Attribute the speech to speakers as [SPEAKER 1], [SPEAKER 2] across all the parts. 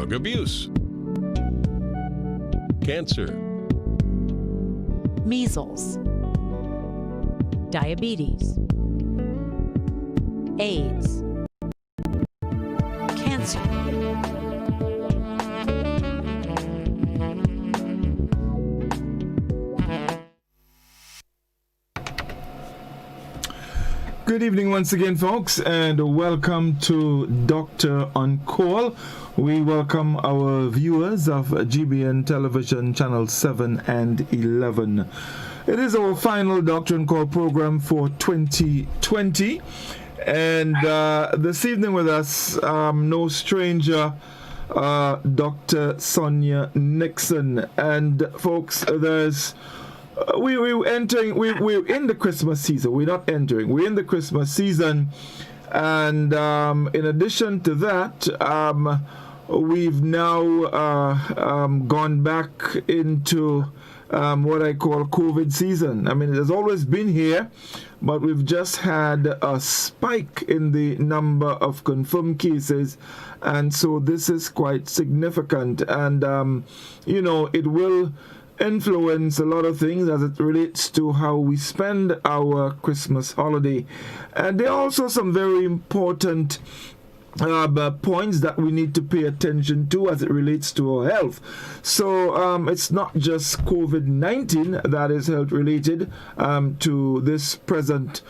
[SPEAKER 1] drug abuse, cancer,
[SPEAKER 2] measles, diabetes, AIDS, cancer.
[SPEAKER 3] Good evening once again, folks, and welcome to Doctor on Call. We welcome our viewers of GBN Television Channel 7 and 11. It is our final Doctor on Call program for 2020. And this evening with us, no stranger, Dr. Sonia Nixon. And folks, there's we're in the Christmas season. We're not entering. We're in the Christmas season, and in addition to that, we've now gone back into what I call COVID season. I mean, it has always been here, but we've just had a spike in the number of confirmed cases, and so this is quite significant. And it will influence a lot of things as it relates to how we spend our Christmas holiday. And there are also some very important points that we need to pay attention to as it relates to our health. So it's not just COVID-19 that is health related to this present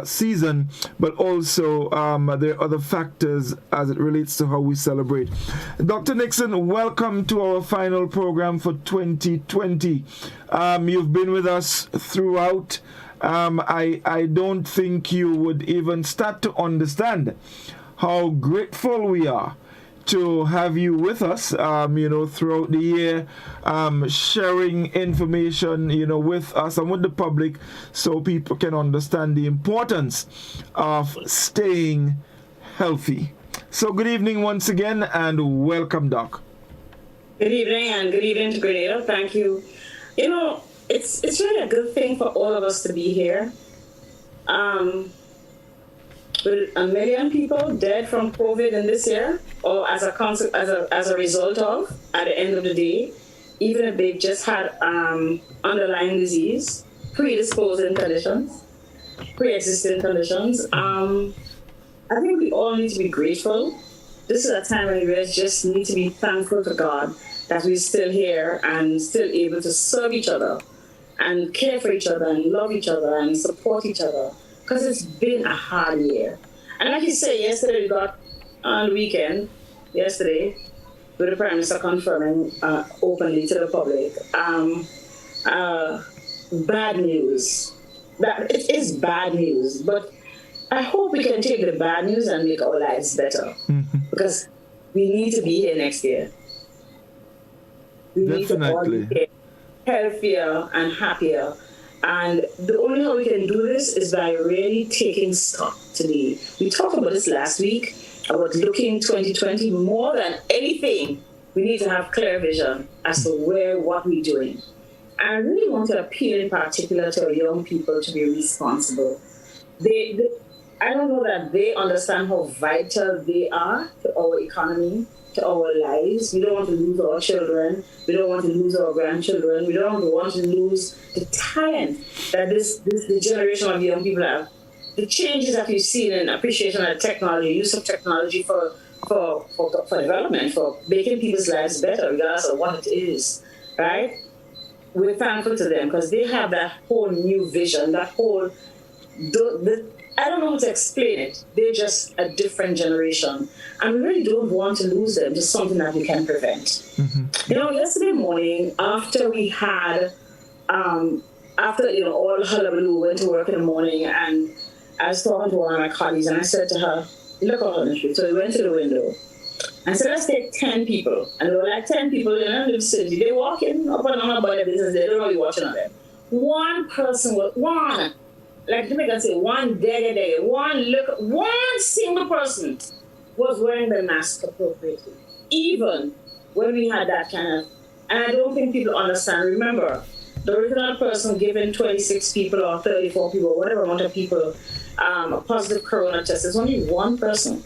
[SPEAKER 3] season, but also there are other factors as it relates to how we celebrate. Dr. Nixon, welcome to our final program for 2020. You've been with us throughout. I don't think you would even start to understand how grateful we are to have you with us, throughout the year, sharing information, with us and with the public so people can understand the importance of staying healthy. So good evening once again and welcome, Doc.
[SPEAKER 4] Good evening and good evening to Grenada. Thank you. It's really a good thing for all of us to be here. With 1 million people dead from COVID in this year, or as a result of, at the end of the day, even if they just had underlying disease, predisposing conditions, pre-existing conditions, I think we all need to be grateful. This is a time when we just need to be thankful to God that we're still here and still able to serve each other and care for each other and love each other and support each other, because it's been a hard year. And like you say, yesterday we got on the weekend, with the Prime Minister confirming openly to the public, bad news. That it is bad news, but I hope we can take the bad news and make our lives better, because we need to be here next year. We need to all be here, healthier and happier. And the only way we can do this is by really taking stock today. We talked about this last week, about looking 2020 more than anything. We need to have clear vision as to what we're doing. I really want to appeal in particular to our young people to be responsible. I don't know that they understand how vital they are to our economy, to our lives. We don't want to lose our children. We don't want to lose our grandchildren. We don't want to lose the talent that the generation of young people have. The changes that we've seen in appreciation of technology, use of technology for development, for making people's lives better, regardless of what it is, right? We're thankful to them because they have that whole new vision, that whole, I don't know how to explain it. They're just a different generation. And we really don't want to lose them. Just something that we can prevent. Yesterday morning, after we had, all hullabaloo, went to work in the morning, and I was talking to one of my colleagues, and I said to her, look out on the street. So we went to the window. And said, let's take 10 people. And there were like 10 people in the city. They walk in up and down about their business. They don't know you're watching on them. One person was, like the can say, one single person was wearing the mask appropriately, even when we had that kind of, and I don't think people understand. Remember, the original person giving 26 people or 34 people, whatever amount of people, a positive corona test, is only one person.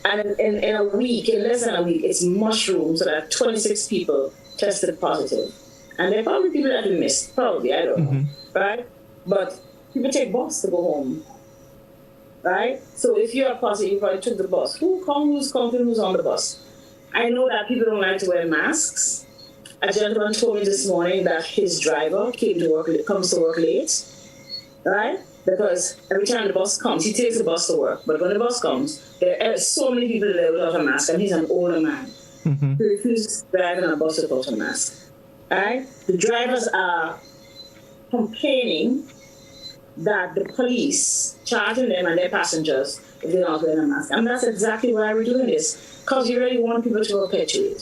[SPEAKER 4] And in a week, in less than a week, it's mushroomed so that 26 people tested positive. And there are probably people that we missed. Probably, I don't know. Right? But people take bus to go home. Right? So if you're a positive, you probably took the bus. Who's coming, who's on the bus? I know that people don't like to wear masks. A gentleman told me this morning that his driver comes to work late. Right? Because every time the bus comes, he takes the bus to work. But when the bus comes, there are so many people there without a mask, and he's an older man. He refuses to drive in a bus without a mask. Right? The drivers are complaining that the police charging them and their passengers if they're not wearing a mask. And that's exactly why we're doing this, because we really want people to perpetuate.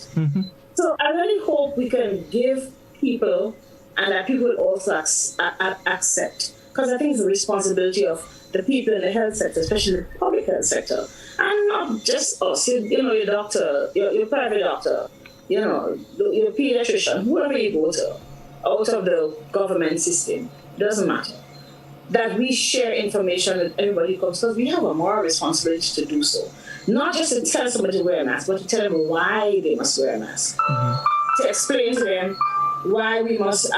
[SPEAKER 4] So I really hope we can give people, and that people will also accept, because I think it's the responsibility of the people in the health sector, especially the public health sector, and not just us. Your doctor, your private doctor, your pediatrician, whoever you go to, out of the government system, doesn't matter. That we share information with everybody who comes, because we have a moral responsibility to do so. Not just to tell somebody to wear a mask, but to tell them why they must wear a mask. To explain to them why we must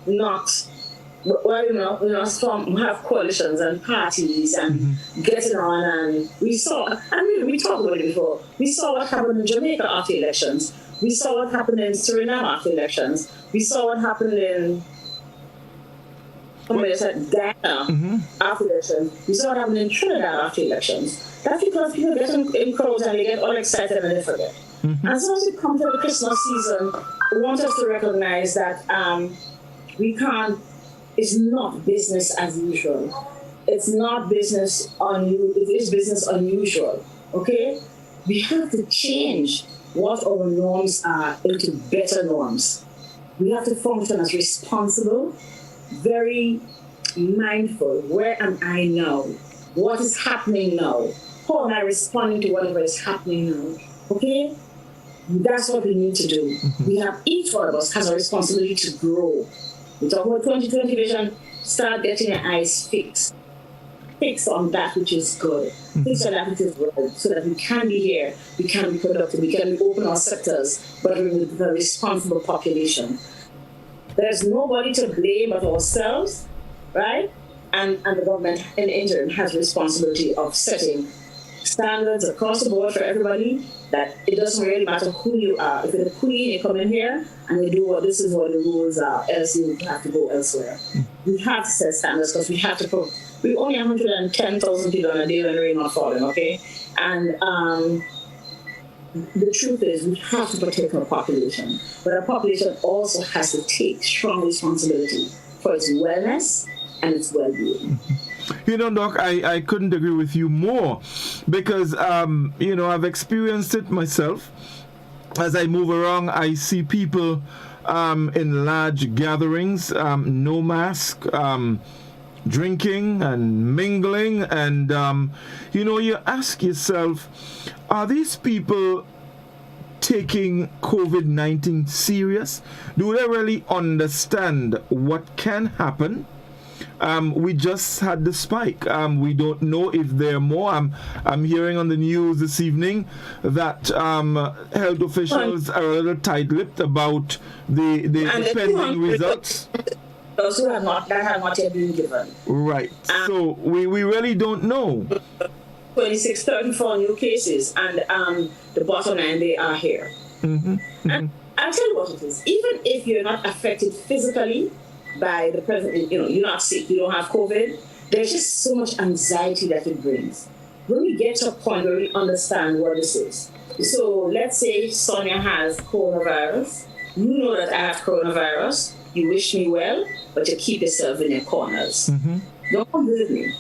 [SPEAKER 4] not have coalitions and parties and getting on, and we talked about it before. We saw what happened in Jamaica after elections. We saw what happened in Suriname after elections. We saw what happened in Ghana after elections. We saw what happened in Trinidad after elections. That's because people get in crowds and they get all excited and they forget. And so as we come to the Christmas season, we want us to recognize that it's not business as usual. It's not business it is business unusual, okay? We have to change what our norms are into better norms. We have to function as responsible, very mindful. Where am I now? What is happening now? How am I responding to whatever is happening now? Okay? That's what we need to do. We have, each one of us has a responsibility to grow. We talk about 2020 vision, start getting your eyes fixed. Fix on that which is good. Fix on that which is right, so that we can be here, we can be productive, we can open our sectors, but with a responsible population. There's nobody to blame but ourselves, right? And the government in the interim has responsibility of setting standards across the board for everybody, that it doesn't really matter who you are. If you're the queen, you come in here and you do this is what the rules are, else you have to go elsewhere. We have to set standards because we have to we only 110,000 people on a day when rain not falling, okay? And the truth is we have to protect our population, but our population also has to take strong responsibility for its wellness and its well-being.
[SPEAKER 3] Doc, I couldn't agree with you more, because, I've experienced it myself. As I move around, I see people in large gatherings, no mask, drinking and mingling, and you ask yourself, are these people taking COVID-19 serious? Do they really understand what can happen? We just had the spike. We don't know if there are more. I'm hearing on the news this evening that health officials are a little tight-lipped about the pending results.
[SPEAKER 4] Those who have not yet been given.
[SPEAKER 3] Right. So we really don't know.
[SPEAKER 4] 26, 34 new cases, and the bottom line, they are here. And I'll tell you what it is. Even if you're not affected physically by the present, you're not sick, you don't have COVID, there's just so much anxiety that it brings. When we get to a point where we understand what this is. So let's say Sonia has coronavirus. You know that I have coronavirus. You wish me well, but you keep yourself in your corners. Don't visit me,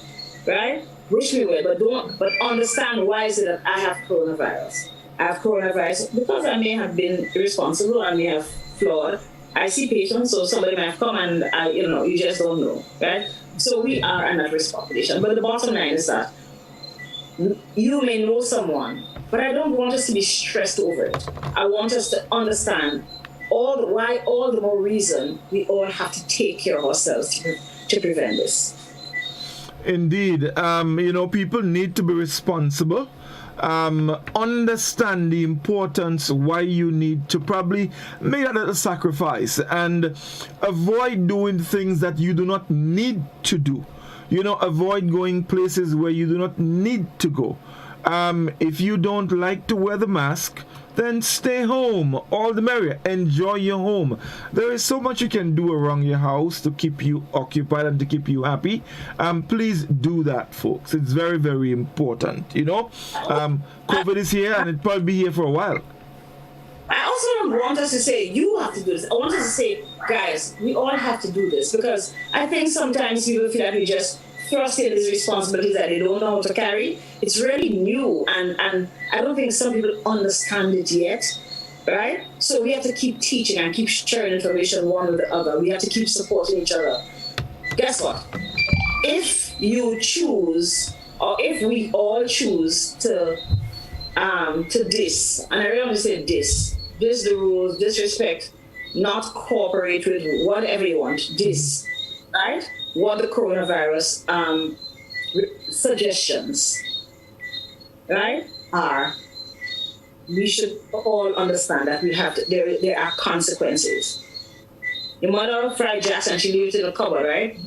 [SPEAKER 4] right? Wish me well, but understand why is it that I have coronavirus. I have coronavirus because I may have been irresponsible, I may have flawed. I see patients, so somebody might have come and you just don't know, right? So we are an at-risk population. But the bottom line is that you may know someone, but I don't want us to be stressed over it. I want us to understand all the more reason we all have to take care of ourselves to prevent this.
[SPEAKER 3] Indeed. People need to be responsible. Understand the importance why you need to probably make that little sacrifice and avoid doing things that you do not need to do. Avoid going places where you do not need to go. If you don't like to wear the mask, then stay home. All the merrier. Enjoy your home. There is so much you can do around your house to keep you occupied and to keep you happy. Please do that, folks. It's very, very important. COVID is here and it'll probably be here for a while.
[SPEAKER 4] I also don't want us to say, you have to do this. I want us to say, guys, we all have to do this, because I think sometimes people feel like we just thrust in these responsibilities that they don't know how to carry. It's really new, and I don't think some people understand it yet, right? So we have to keep teaching and keep sharing information one with the other. We have to keep supporting each other. Guess what? If you choose, or if we all choose to diss, and I really want to say diss the rules, disrespect, not cooperate with whatever you want, diss, right? What the coronavirus suggestions, right, are. We should all understand that we have to. There are consequences. Your mother fried jacks and she leaves it in the cupboard, right,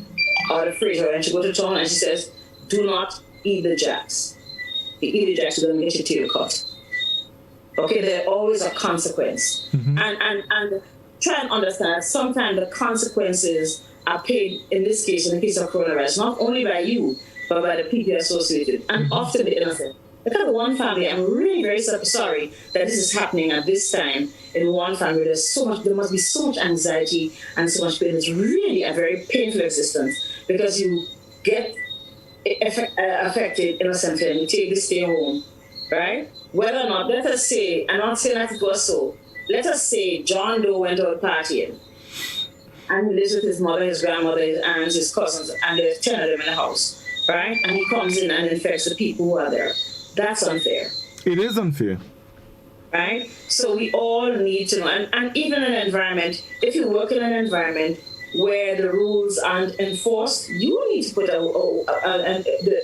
[SPEAKER 4] or the freezer, and she goes to town and she says, "Do not eat the jacks. If you eat the jacks, you're gonna get your tail cut." Okay, there's always a consequence, and try and understand that sometimes the consequences are paid, in this case, in the case of coronavirus, not only by you, but by the people associated, and often the innocent. Look at one family. I'm really very sorry that this is happening at this time in one family. There must be so much anxiety and so much pain. It's really a very painful existence, because you get affected innocently and you take this stay home, right? Whether or not, let us say, I'm not saying that it was so, let us say John Doe went out partying, and he lives with his mother, his grandmother, his aunts, his cousins, and there's 10 of them in the house, right? And he comes in and infects the people who are there. That's unfair.
[SPEAKER 3] It is unfair.
[SPEAKER 4] Right? So we all need to know. And even in an environment, if you work in an environment where the rules aren't enforced, you need to put the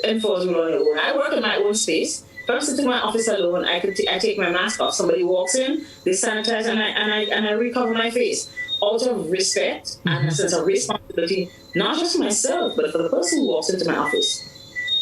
[SPEAKER 4] enforced rule on your own. I work in my own space. If I'm sitting in my office alone, I take my mask off. Somebody walks in, they sanitize, and I recover my face, out of respect and a sense of responsibility, not just for myself, but for the person who walks into my office.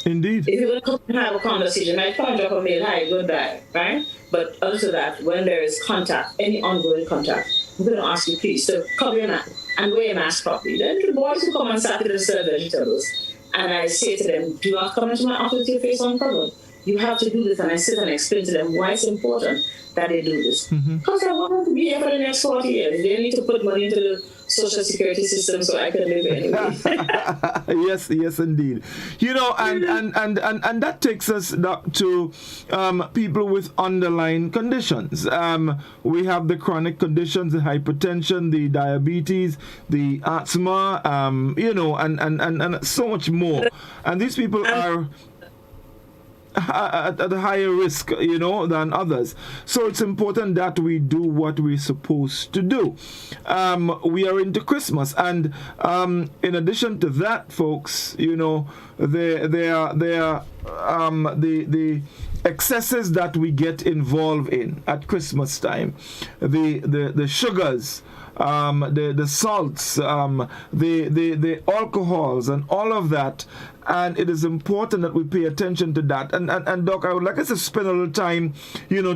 [SPEAKER 3] Indeed.
[SPEAKER 4] If you're going to come and have a conversation, I might drop a mail, hi, goodbye, right? But other than that, when there is contact, any ongoing contact, I'm going to ask you, please, to cover your mouth and wear your mask properly. Then the boys who come on Saturday to serve vegetables, and I say to them, do not come into my office with your face uncovered. You have to do this, and I sit and explain to them why it's important that they do this. Because I want them to be here for the next 40 years. They need to put money into the social security system so I can live anyway.
[SPEAKER 3] yes, indeed. And that takes us to people with underlying conditions. We have the chronic conditions, the hypertension, the diabetes, the asthma, and so much more. And these people are at a higher risk, than others. So it's important that we do what we're supposed to do. We are into Christmas, and in addition to that, folks, there are the excesses that we get involved in at Christmas time, the sugars, the salts, the alcohols, and all of that. And it is important that we pay attention to that. And Doc, I would like us to spend a little time,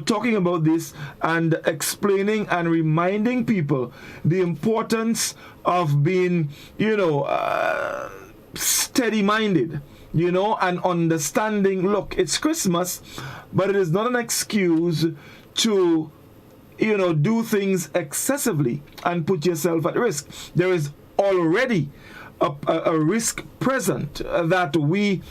[SPEAKER 3] talking about this and explaining and reminding people the importance of being, steady-minded, and understanding, look, it's Christmas, but it is not an excuse to do things excessively and put yourself at risk. There is already a risk present that we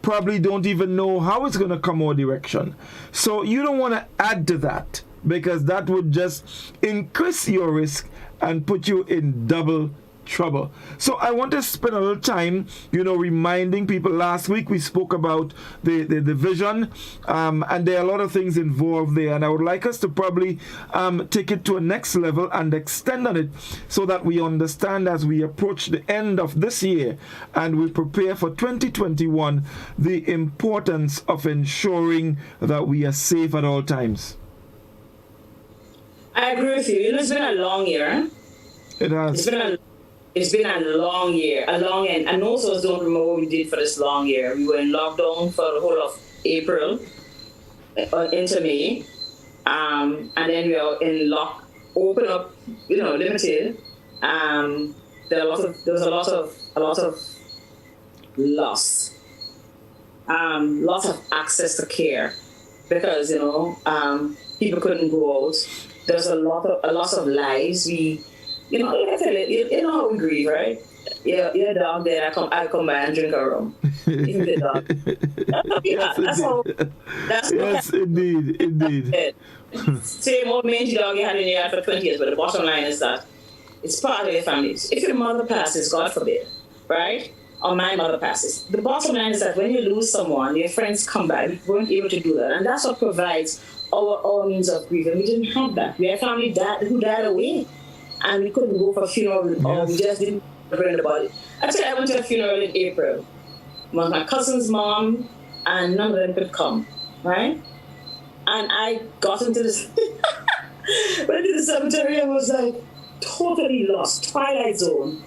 [SPEAKER 3] probably don't even know how it's going to come our direction. So you don't want to add to that, because that would just increase your risk and put you in double trouble. So I want to spend a little time, reminding people. Last week we spoke about the vision, and there are a lot of things involved there, and I would like us to probably take it to a next level and extend on it so that we understand as we approach the end of this year and we prepare for 2021 the importance of ensuring that we are safe at all times.
[SPEAKER 4] I agree with you. It's been a long year.
[SPEAKER 3] It has.
[SPEAKER 4] It's been a long year, a long end. And most of us don't remember what we did for this long year. We were in lockdown for the whole of April into May. And then we are in open up, limited. There was a lot of loss. Lots of access to care because, people couldn't go out. There's a lot of lives. We, like I tell you, how we grieve, right? Your dog there, I come by and drink a rum. Even the dog.
[SPEAKER 3] Yes, indeed.
[SPEAKER 4] Same old mangy dog you had in your yard for 20 years, but the bottom line is that it's part of your family. If your mother passes, God forbid, right? Or my mother passes. The bottom line is that when you lose someone, your friends come back. We weren't able to do that. And that's what provides our means of grief. And we didn't have that. We had family who died away. And we couldn't go for a funeral, or we just didn't bring the body. Actually, I went to a funeral in April. My cousin's mom, and none of them could come, right? And I got into this, went to the cemetery and was like totally lost, twilight zone.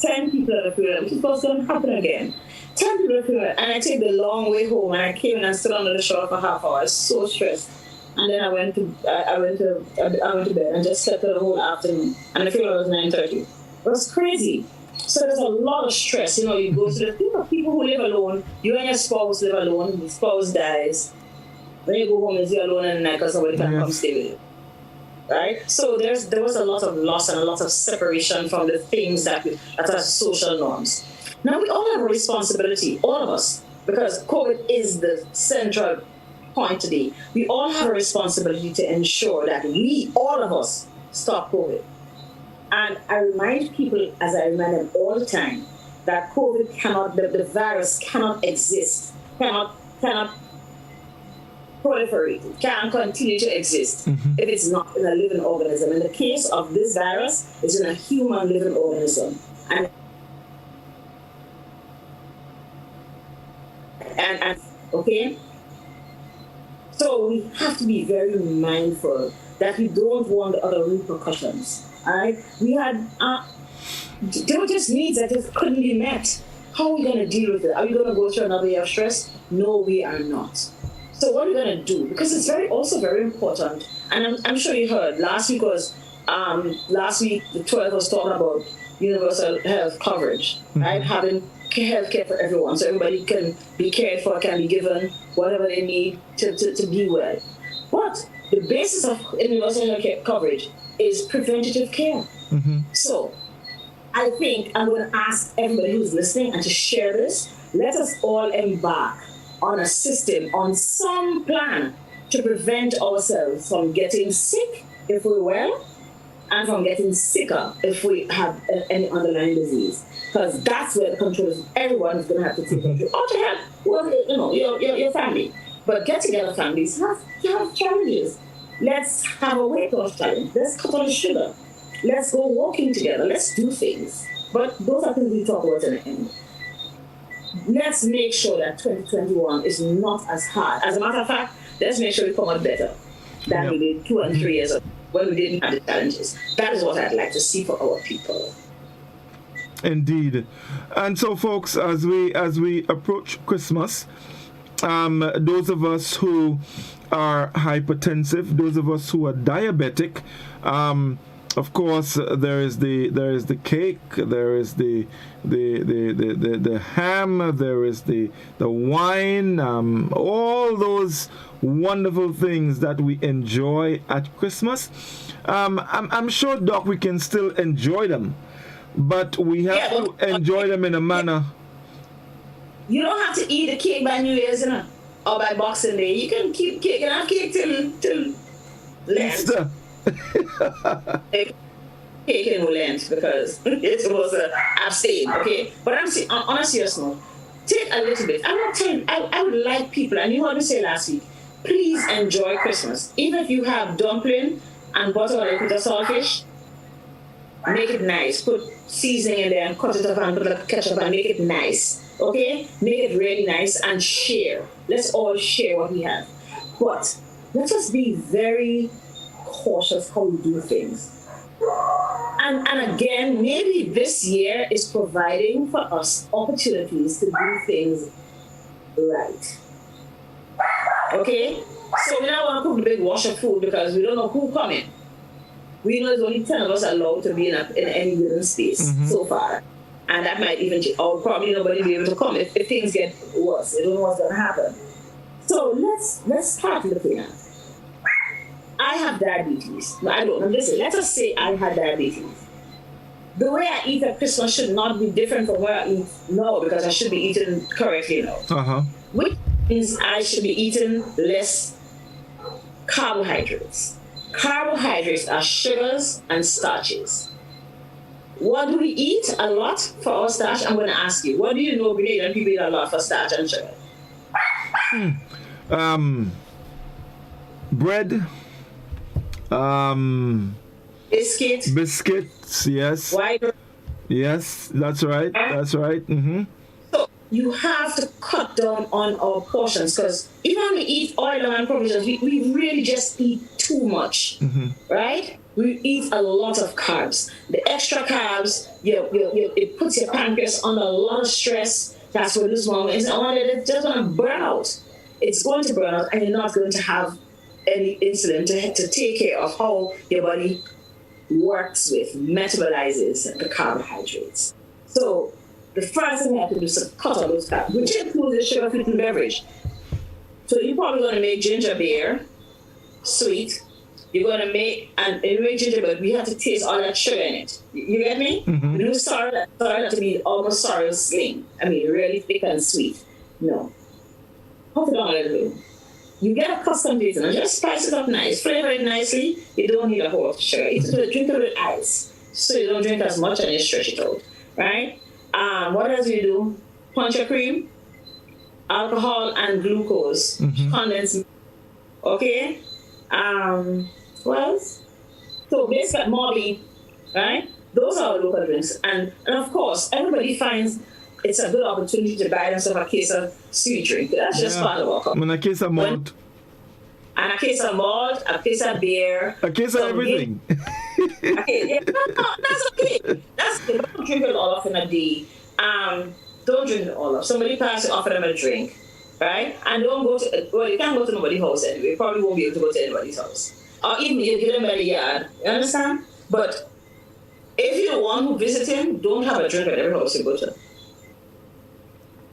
[SPEAKER 4] 10 people at the funeral, which was going to happen again. 10 people at the funeral, and I take the long way home, and I came and I stood under the shower for half hour. I was so stressed. And then I went to bed and just slept the whole afternoon. And the funeral was 9:30. It was crazy. So there's a lot of stress. You go to the people who live alone. You and your spouse live alone. The spouse dies. When you go home, you're alone in the night because nobody can come stay with you. Right? So there was a lot of loss and a lot of separation from the things that are social norms. Now we all have a responsibility, all of us, because COVID is the central point today. We all have a responsibility to ensure that all of us, stop COVID. And I remind people, as I remind them all the time, that COVID the virus cannot exist, cannot proliferate, it can't continue to exist if it's not in a living organism. In the case of this virus, it's in a human living organism. And okay? So we have to be very mindful that we don't want the other repercussions. All right? We had, there were just needs that just couldn't be met. How are we going to deal with it? Are we going to go through another year of stress? No, we are not. So what are we going to do? Because it's also very important. And I'm sure you heard, last week the 12th was talking about universal health coverage, right? Having health care for everyone, so everybody can be cared for, can be given whatever they need to be well. But the basis of universal health care coverage is preventative care. So I think I'm going to ask everybody who's listening and to share this. Let us all embark on a system, on some plan to prevent ourselves from getting sick if we're well, and from getting sicker if we have any underlying disease. Because that's where the control is. Everyone's going to have to take control. Or to help your family. But get-together families have challenges. Let's have a weight loss challenge. Let's cut on the sugar. Let's go walking together. Let's do things. But those are things we talk about in the end. Let's make sure that 2021 is not as hard. As a matter of fact, let's make sure we come out better than we did 2 and 3 years ago when we didn't have the challenges. That is what I'd like to see for our people.
[SPEAKER 3] Indeed. And so, folks, as we approach Christmas, those of us who are hypertensive, those of us who are diabetic, of course, there is the cake, there is the ham, there is the wine, all those wonderful things that we enjoy at Christmas. I'm sure, Doc, we can still enjoy them, but we have to enjoy them in a manner.
[SPEAKER 4] You don't have to eat the cake by New Year's, or by Boxing Day. You can keep cake and have cake till Lent. cake in Lent because it's supposed to abstain, okay? But I'm saying, on a serious note, take a little bit. I'm not telling, I would like people, and you heard me say last week, please enjoy Christmas. Even if you have dumpling and butter or you put a saltfish, make it nice. Put seasoning in there and cut it up and put a ketchup and make it nice, okay? Make it really nice and share. Let's all share what we have. But let us be very cautious how we do things. And again, maybe this year is providing for us opportunities to do things right. Okay? So we don't want to cook the big wash of food because we don't know who's coming. We know there's only 10 of us allowed to be in any given space so far. And that might even change, or probably nobody be able to come if things get worse. We don't know what's going to happen. So let's start looking at. I have diabetes. No, I don't. Listen, let us say I had diabetes. The way I eat at Christmas should not be different from where I eat now because I should be eating correctly now. Which means I should be eating less carbohydrates. Carbohydrates are sugars and starches. What do we eat a lot for our starch? I'm going to ask you. What do you know, Grenadian people eat a lot for starch and sugar?
[SPEAKER 3] Bread. Biscuits, yes.
[SPEAKER 4] White.
[SPEAKER 3] Yes, that's right. That's right.
[SPEAKER 4] So you have to cut down on our portions because even when we eat oil and provisions, we really just eat too much, right? We eat a lot of carbs. The extra carbs, it puts your pancreas under a lot of stress. That's what this moment is. It's just going to burn out. It's going to burn out, and you're not going to have any insulin to take care of how your body works with, metabolizes the carbohydrates. So the first thing we have to do is to cut all those carbs, which includes the sugar-sweetened beverage. So you're probably going to make ginger beer sweet. You're going to make, and you make ginger beer, we have to taste all that sugar in it. You get me? We do sorry to be almost sorry sling. I mean, really thick and sweet. No. Put it on a little bit. You get a custom taste and just spice it up nice, flavor it nicely. You don't need a whole lot of sugar. You just drink it with ice, so you don't drink as much and you stretch it out, right? What else do you do? Punch your cream, alcohol and glucose, condensed milk. Okay? What else? So basically, Molly, right? Those are our local drinks, and of course, everybody finds it's a good opportunity to buy themselves a case of sweet drink. That's just part of our culture.
[SPEAKER 3] And a case of malt.
[SPEAKER 4] And a case of malt, a case of beer.
[SPEAKER 3] A case of everything.
[SPEAKER 4] Okay, that's okay. That's okay. Don't drink it all off in a day. Don't drink it all off. Somebody pass it, offer them a drink, right? And don't go to, well, you can't go to nobody's house anyway. You probably won't be able to go to anybody's house. Or even you get them by the yard. You understand? But if you're the one who visiting, don't have a drink at every house you go to.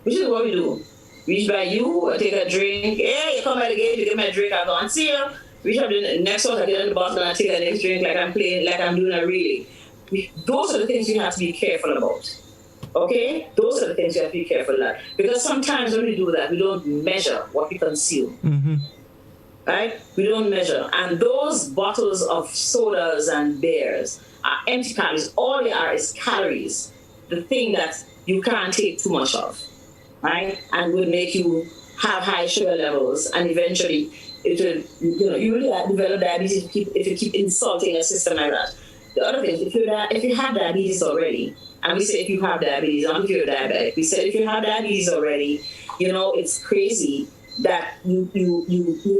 [SPEAKER 4] Which is what we do. Reach by you, I take a drink. Hey, you come by the gate, you give me a drink, I go and see you. Reach up the next house, I get in the bottle and I take a next drink like I'm playing, like I'm doing a relay. Those are the things you have to be careful about. Okay? Those are the things you have to be careful about. Because sometimes when we do that, we don't measure what we consume. Right? We don't measure. And those bottles of sodas and beers are empty calories. All they are is calories. The thing that you can't take too much of. Right? And will make you have high sugar levels, and eventually it will, you will develop diabetes if you keep insulting a system like that. The other thing, if you have diabetes already, and we say if you have diabetes, not if you're diabetic, we said if you have diabetes already, it's crazy that you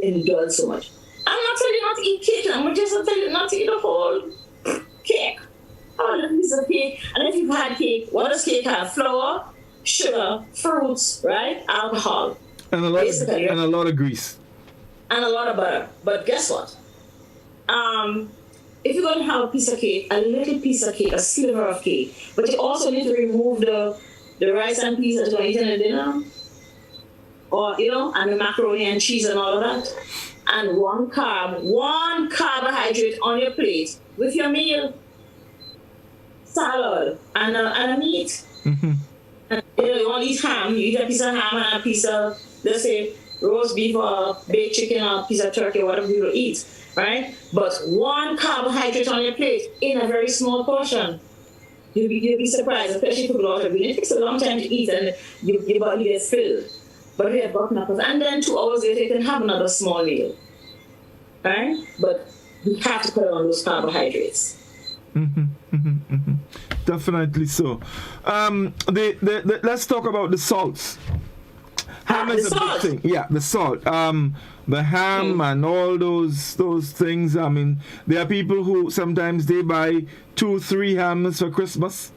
[SPEAKER 4] indulge so much. I'm not telling you not to eat cake, I'm just telling you not to eat a whole cake. A little piece of cake, and if you've had cake, what does cake have? Flour, sugar, fruits, right? Alcohol.
[SPEAKER 3] And a lot of grease.
[SPEAKER 4] And a lot of butter. But guess what? If you're going to have a piece of cake, a little piece of cake, a sliver of cake, but you also need to remove the rice and peas that you're eating at dinner, or, and the macaroni and cheese and all of that, and one carbohydrate on your plate with your meal, salad, and a meat. And, you want to eat ham, you eat a piece of ham and a piece of, let's say, roast beef or baked chicken or piece of turkey, whatever you eat, right? But one carbohydrate on your plate in a very small portion. You'll be surprised, especially if you go out of it. It takes a long time to eat and your body gets filled. But we have gotten up, and then 2 hours later, you can have another small meal, right? But we have to put on those carbohydrates.
[SPEAKER 3] Definitely so. Let's talk about the salts. Ham is a big thing. Yeah, the salt. The ham and all those things. I mean, there are people who sometimes they buy 2-3 hams for Christmas,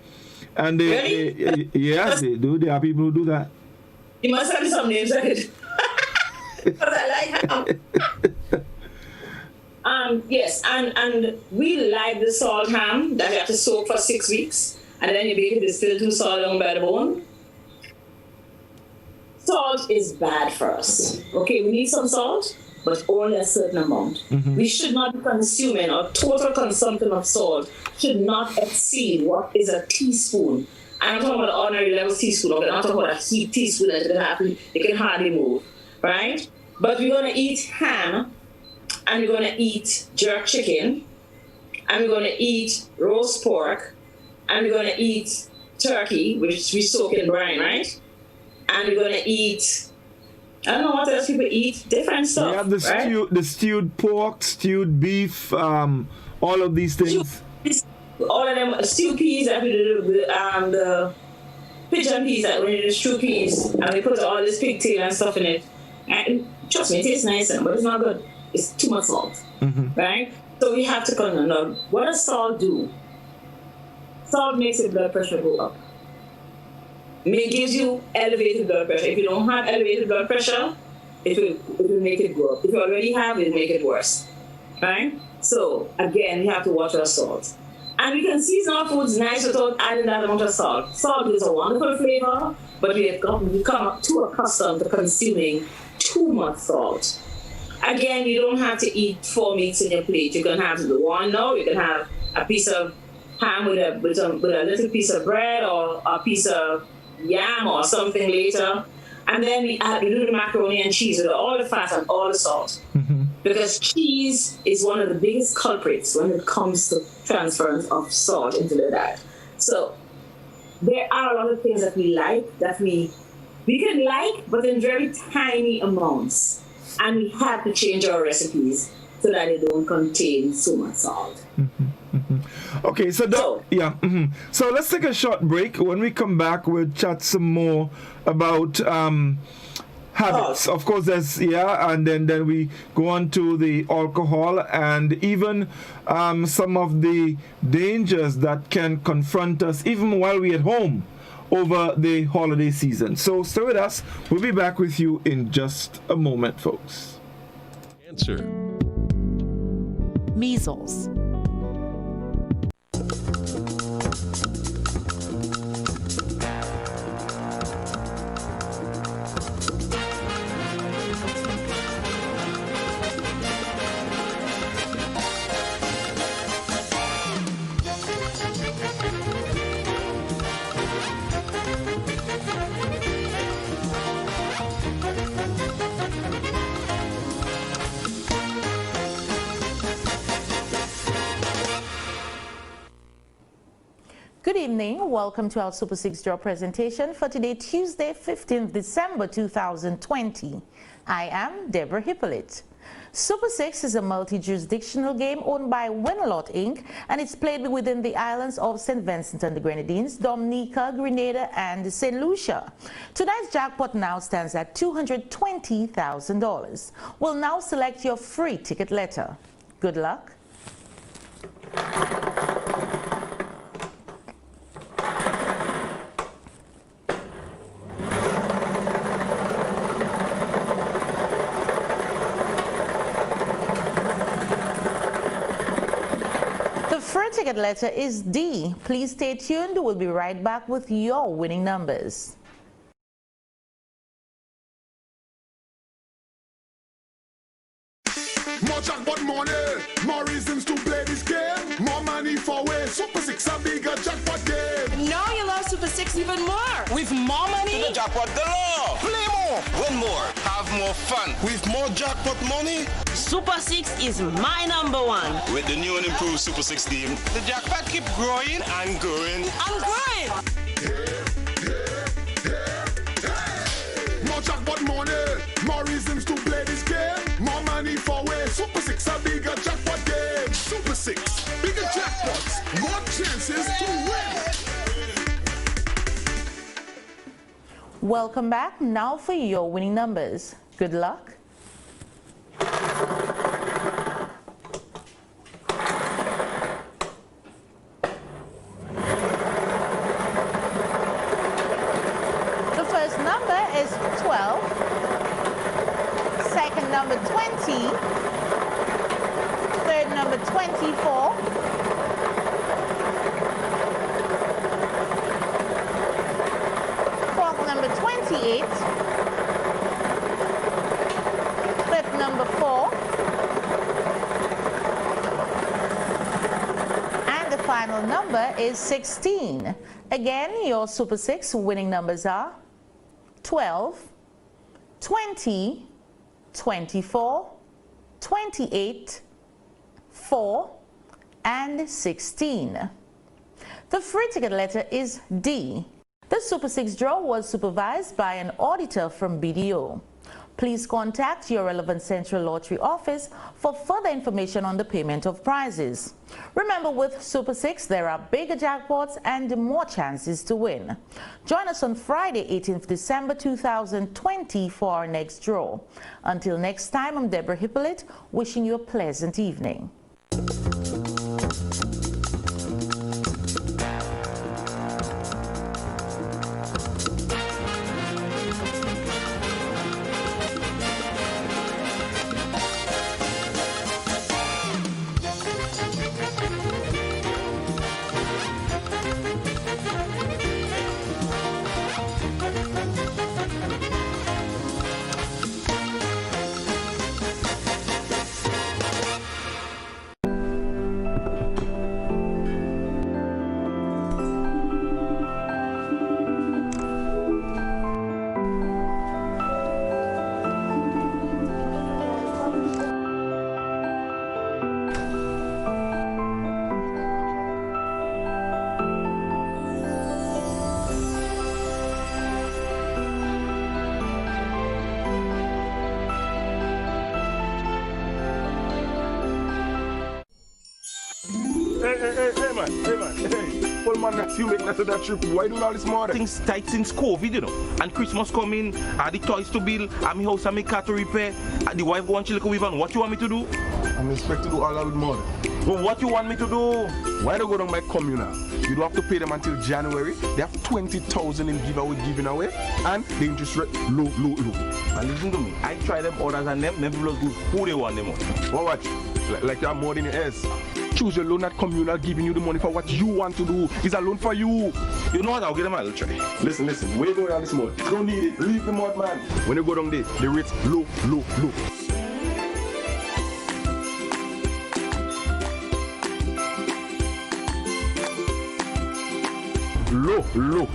[SPEAKER 3] and they do. There are people who do that.
[SPEAKER 4] You must have some names of it. Because I like ham. Yes, and we like the salt ham that you have to soak for 6 weeks, and then you bake it. It's still too salt down by the bone. Salt is bad for us. Okay, we need some salt, but only a certain amount. We should not be consuming, or total consumption of salt should not exceed what is a teaspoon. I'm not talking about an ordinary level teaspoon. Okay, I'm not talking about a heap teaspoon that it can hardly move, right? But we're going to eat ham, and we're going to eat jerk chicken, and we're going to eat roast pork, and we're going to eat turkey, which we soak in brine, right? And we're going to eat, I don't know what else people eat, different stuff.
[SPEAKER 3] We have the stewed pork, stewed beef, all of these things.
[SPEAKER 4] All of them, stewed peas that we do, the pigeon peas that we do, stewed peas, and we put all this pigtail and stuff in it. And trust me, it tastes nice, but it's not good. It's too much salt, right? So we have to know, what does salt do? Salt makes your blood pressure go up. It gives you elevated blood pressure. If you don't have elevated blood pressure, it will make it go up. If you already have it, will make it worse, right? So again, we have to watch our salt. And we can season our foods nice without adding that amount of salt. Salt is a wonderful flavor, but we have become too accustomed to consuming too much salt. Again, you don't have to eat 4 meats in your plate. You can have the one now. You can have a piece of ham with a little piece of bread, or a piece of yam or something later. And then we do the macaroni and cheese with all the fat and all the salt. Because cheese is one of the biggest culprits when it comes to transference of salt into the diet. So there are a lot of things that we like, that we can like, but in very tiny amounts. And we have to change our recipes so that they don't contain so much salt.
[SPEAKER 3] Okay, so so let's take a short break. When we come back, we'll chat some more about habits. Of course, and then we go on to the alcohol, and even some of the dangers that can confront us even while we're at home over the holiday season. So stay with us. We'll be back with you in just a moment, folks.
[SPEAKER 1] Answer.
[SPEAKER 2] Measles. Good evening. Welcome to our Super 6 Draw presentation for today, Tuesday, 15th December 2020. I am Deborah Hippolyte. Super 6 is a multi-jurisdictional game owned by Winalot Inc. and it's played within the islands of St. Vincent and the Grenadines, Dominica, Grenada, and St. Lucia. Tonight's jackpot now stands at $220,000. We'll now select your free ticket letter. Good luck. Ticket letter is D. Please stay tuned. We'll be right back with your winning numbers.
[SPEAKER 5] More jackpot money, more reasons to play this game. More money for way. Super 6 a bigger jackpot game.
[SPEAKER 6] Know you love Super
[SPEAKER 1] Super 6 even more. With more money.
[SPEAKER 6] To the jackpot galore.
[SPEAKER 1] Play more.
[SPEAKER 6] Win more. Have more fun.
[SPEAKER 5] With more jackpot money.
[SPEAKER 1] Super 6 is my number one.
[SPEAKER 6] With the new and improved Super 6 team, the jackpot keep growing and growing.
[SPEAKER 1] I'm growing.
[SPEAKER 5] More jackpot money. More reasons to play this game. More money for way. Super 6 a bigger jackpot game. Super 6. Bigger jackpots. More chances to win.
[SPEAKER 2] Welcome back. Now for your winning numbers. Good luck. The first number is 12. Second number 20. Third number 24. Fourth number 28. Fifth number 4. And the final number is 16. Again, your Super 6 winning numbers are 12, 20, 24, 28, 4, and 16. The free ticket letter is D. The Super 6 draw was supervised by an auditor from BDO. Please contact your relevant Central Lottery office for further information on the payment of prizes. Remember, with Super 6, there are bigger jackpots and more chances to win. Join us on Friday, 18th December 2020 for our next draw. Until next time, I'm Deborah Hippolyte, wishing you a pleasant evening.
[SPEAKER 7] Hey, full man, that's you make that to that trip. Why do all this more?
[SPEAKER 8] Things tight since COVID, you know. And Christmas coming, the toys to build, and my house and my car to repair, and the wife wants you to live on. What you want me to do?
[SPEAKER 7] I'm expected to do all that with more.
[SPEAKER 8] Well, what you want me to do?
[SPEAKER 7] Why don't go down my communal? You don't have to pay them until January. They have 20,000 in giveaway giving away, and the interest rate low.
[SPEAKER 8] And listen to me, I try them orders and them never look good. Who they want them on?
[SPEAKER 7] Well, watch, like you have more than your ears. Choose your loan at communal, giving you the money for what you want to do. It's a loan for you.
[SPEAKER 8] You know what? I'll get them a little try.
[SPEAKER 7] Listen, where you going on this mode? Don't need it. Leave the mode, man. When you go down there, the rate's low.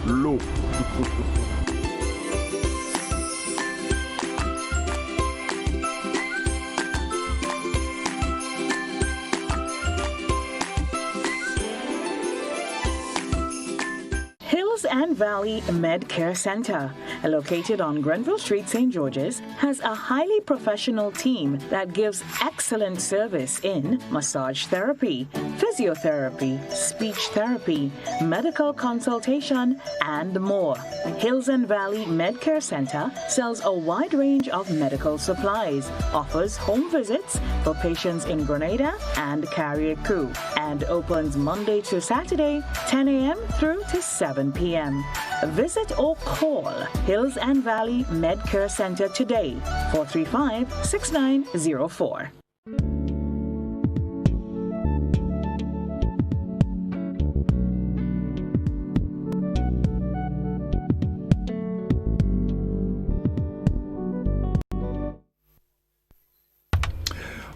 [SPEAKER 7] Low.
[SPEAKER 9] Hills and Valley Med Care Center, located on Grenville Street, St. George's, has a highly professional team that gives excellent service in massage therapy, physiotherapy, speech therapy, medical consultation, and more. Hills and Valley Med Care Center sells a wide range of medical supplies, offers home visits for patients in Grenada and Carriacou, and opens Monday to Saturday, 10 a.m. through to 7 p.m. Visit or call Hills and Valley Med Care Center today, 435-6904.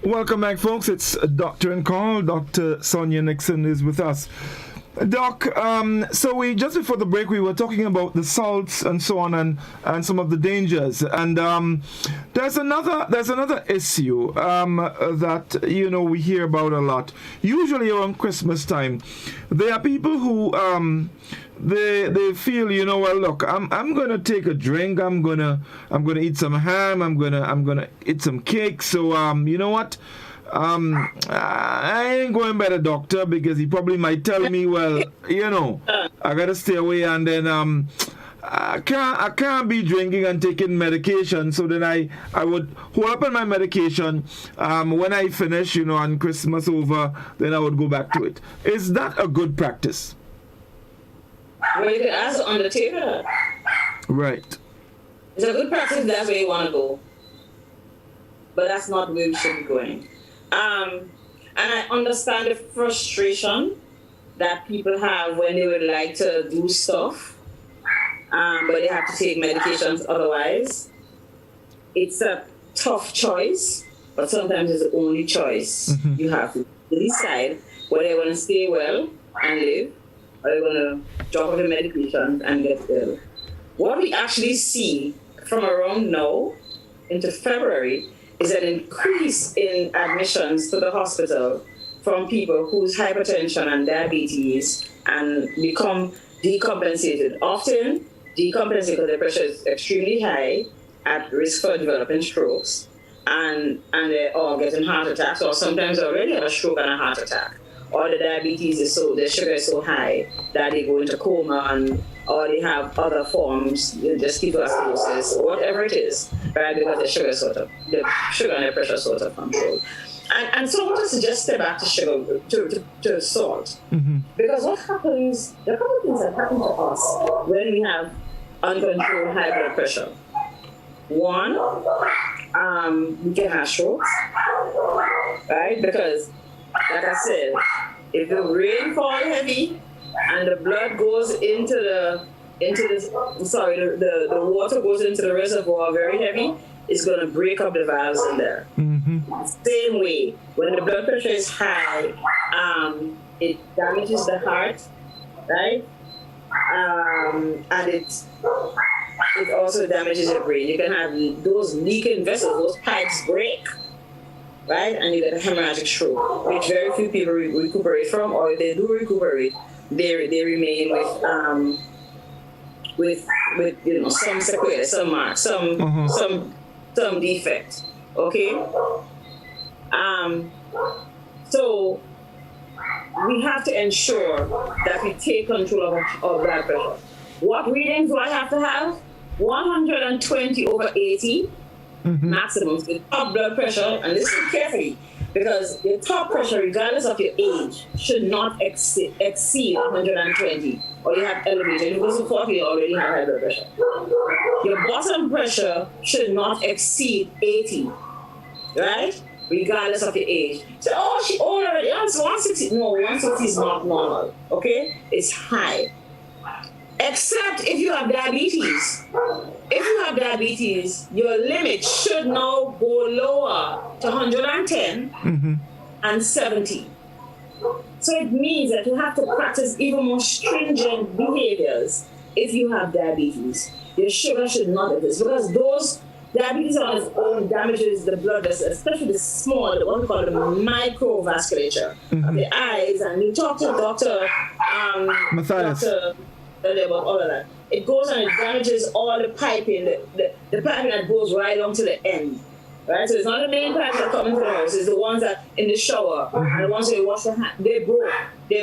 [SPEAKER 3] Welcome back, folks. It's Doctor and Call. Dr. Sonia Nixon is with us. Doc, so we just before the break we were talking about the salts and so on and some of the dangers, and there's another issue that we hear about a lot. Usually around Christmas time, there are people who they feel well, look, I'm gonna take a drink, I'm gonna eat some ham, I'm gonna eat some cake, so you know what? I ain't going by the doctor because he probably might tell me, well, I gotta stay away, and then I can't be drinking and taking medication. So then I would hold up on my medication. When I finish, and Christmas over, then I would go back to it. Is that a good practice?
[SPEAKER 4] Well, you can ask on the table.
[SPEAKER 3] Right.
[SPEAKER 4] It's a good practice if that's where you want to go. But that's not where we should be going. And I understand the frustration that people have when they would like to do stuff, but they have to take medications otherwise. It's a tough choice, but sometimes it's the only choice. Mm-hmm. You have to decide whether you want to stay well and live, or you're going to drop off the medication and get ill. What we actually see from around now into February is an increase in admissions to the hospital from people whose hypertension and diabetes and become decompensated. Often decompensated because their pressure is extremely high, at risk for developing strokes, and they're all getting heart attacks, or sometimes already have a stroke and a heart attack. Or the diabetes is their sugar is so high that they go into coma, or they have other forms, just ketoacidosis, or whatever it is, right? Because the sugar and the pressure sort of controlled. And so I want us to just step back to sugar, to salt. Mm-hmm. Because what happens, there are a couple of things that happen to us when we have uncontrolled high blood pressure. One, we can have strokes, right? Because, like I said, if the rain falls heavy and the blood goes the water goes into the reservoir very heavy, it's going to break up the valves in there. Mm-hmm. Same way, when the blood pressure is high, it damages the heart, right? And it also damages your brain. You can have those leaking vessels, those pipes break, right? And you get a hemorrhagic stroke, which very few people recuperate from, or if they do recuperate, they remain with some sequelae, some marks, some defect. Okay? So we have to ensure that we take control of blood pressure. What readings do I have to have? 120 over 80 maximum. So the top blood pressure, and listen carefully, because your top pressure, regardless of your age, should not exceed 120, or you have elevated. If it goes to 40, you already have high blood pressure. Your bottom pressure should not exceed 80, right? Regardless of your age. So, she already, it's 160. No, 160 is not normal, okay? It's high. Except if you have diabetes. If you have diabetes, your limit should now go lower to 110 and 70. So it means that you have to practice even more stringent behaviors if you have diabetes. Your sugar should not exist, because those diabetes on its own damages the blood vessels, especially the small, what we call the microvasculature of the eyes. And you talk to Dr.
[SPEAKER 3] Matthias.
[SPEAKER 4] About all of that. It goes and it damages all the piping, the piping that goes right on to the end. Right? So it's not the main pipes that come into the house, it's the ones that in the shower and the ones that you wash your hands, they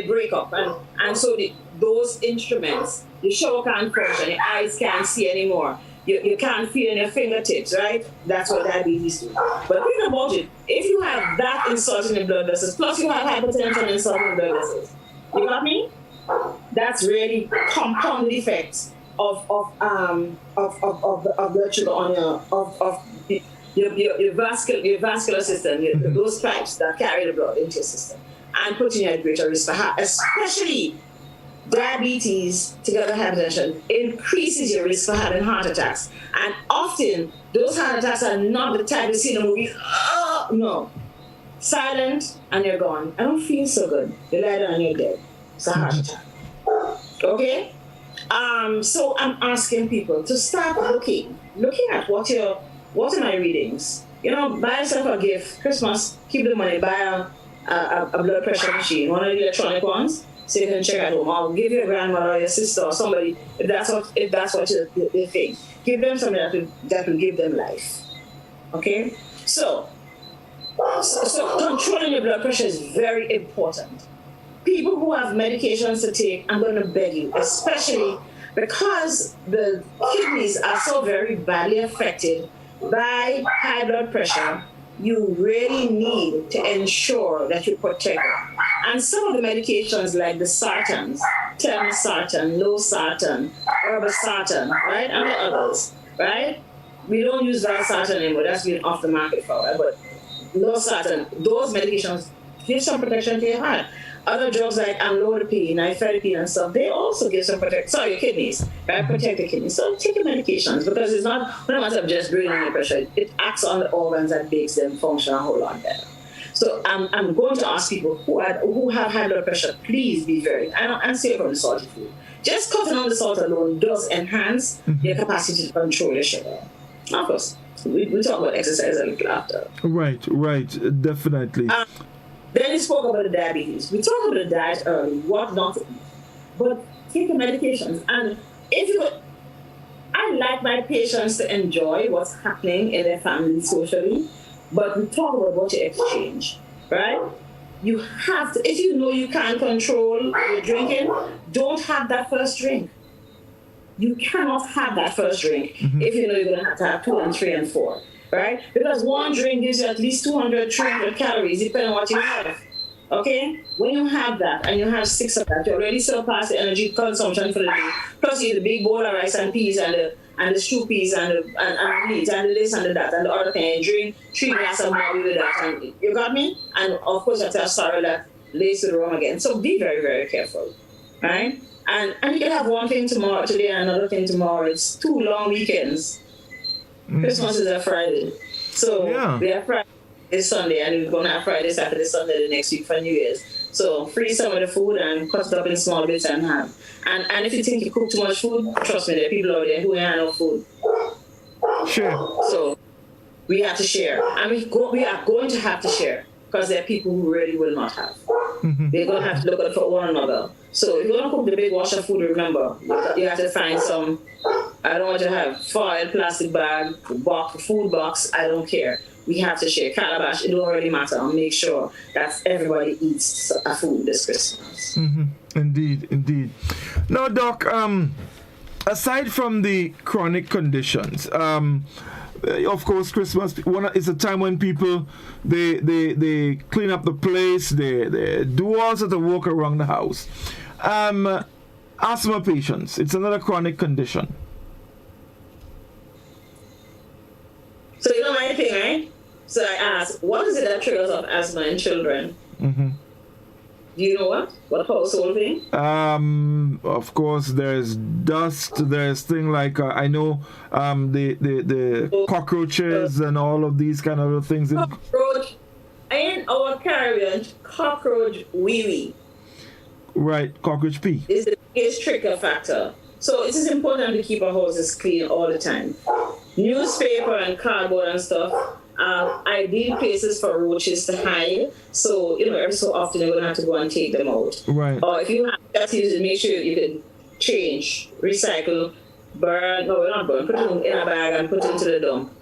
[SPEAKER 4] break up. And so those instruments, the shower can't function, your eyes can't see anymore. You can't feel in your fingertips, right? That's what diabetes do. But think about it. If you have that insult in the blood vessels, plus you have hypertension insult in the blood vessels, you got me? That's really compounded effects of blood sugar on your vascular system, those pipes that carry the blood into your system, and putting you at greater risk for heart, especially diabetes together with hypertension increases your risk for having heart attacks. And often those heart attacks are not the type you see in the movies. Oh no, silent and you're gone. I don't feel so good. You lie down and you're dead. It's a heart attack. Okay? So I'm asking people to start looking at what are my readings. You know, buy yourself a gift. Christmas, keep the money, buy a blood pressure machine, one of the electronic ones, so you can check at home. I'll give your grandmother or your sister or somebody, if that's what you think. Give them something that will give them life. Okay? So controlling your blood pressure is very important. People who have medications to take, I'm going to beg you, especially because the kidneys are so very badly affected by high blood pressure, you really need to ensure that you protect them. And some of the medications like the sartans, telmisartan, losartan, irbesartan, right, and the others, right? We don't use valsartan anymore, that's been off the market for a while, but losartan, those medications give some protection to your heart. Other drugs like amlodipine, nifedipine and stuff, they also give some protection. Sorry, your kidneys, right? Protect the kidneys. So take your medications because it's not a matter of just bringing your pressure. It acts on the organs and makes them function a whole lot better. So I'm going to ask people who have high blood pressure, please be very, and stay from the salty food. Just cutting on the salt alone does enhance your capacity to control your sugar. Of course, we talk about exercise a little after.
[SPEAKER 3] Right, definitely.
[SPEAKER 4] Then you spoke about the diabetes. We talked about the diet early, what not to eat. But take the medications. And I like my patients to enjoy what's happening in their family socially, but we talk about what you exchange, right? You have to, if you know you can't control your drinking, don't have that first drink. You cannot have that first drink if you know you're going to have 2 and 3 and 4. Right? Because one drink gives you at least 200, 300 calories, depending on what you have. Okay? When you have that, and you have 6 of that, you already surpass the energy consumption for the day. Plus, you eat the big bowl of rice and peas, and the stew peas, and the meat, and the this, and the that, and the other thing. And drink 3 glasses of water with that. And you got me? And of course, you have to have sorrow that lays to the rum again. So be very, very careful. Right? And you can have one thing today and another thing tomorrow. It's 2 long weekends. Christmas is a Friday. So we have Friday this Sunday, and we're going to have Friday, Saturday, Sunday the next week for New Year's. So freeze some of the food and cut it up in small bits and have. And if you think you cook too much food, trust me, there are people out there who ain't no food.
[SPEAKER 3] Sure.
[SPEAKER 4] So we have to share. And we are going to have to share because there are people who really will not have. They're going to have to look out for one another. So if you're going to cook the big wash of food, remember, you have to find some, I don't want to have foil, plastic bag, food box, I don't care. We have to share. Calabash, it don't really matter. I'll make sure that everybody eats a food this Christmas.
[SPEAKER 3] Indeed. Now, Doc, aside from the chronic conditions, of course, Christmas is a time when people they clean up the place, they do all sorts of work around the house. Asthma patients, it's another chronic condition.
[SPEAKER 4] So you know my thing, right? So I asked, what is it that triggers off asthma in children? Do you know what? What household thing?
[SPEAKER 3] Of course, there's dust. There's things like I know the cockroaches and all of these kind of things.
[SPEAKER 4] Cockroach in our Caribbean, cockroach wee.
[SPEAKER 3] Right, cockroach pee
[SPEAKER 4] is the biggest trigger factor. So it is important to keep our houses clean all the time. Newspaper and cardboard and stuff are ideal places for roaches to hide. So, every so often you're going to have to go and take them out.
[SPEAKER 3] Right.
[SPEAKER 4] Or if you have that, you make sure you can change, recycle, burn, not burn, put it in a bag and put it into the dump.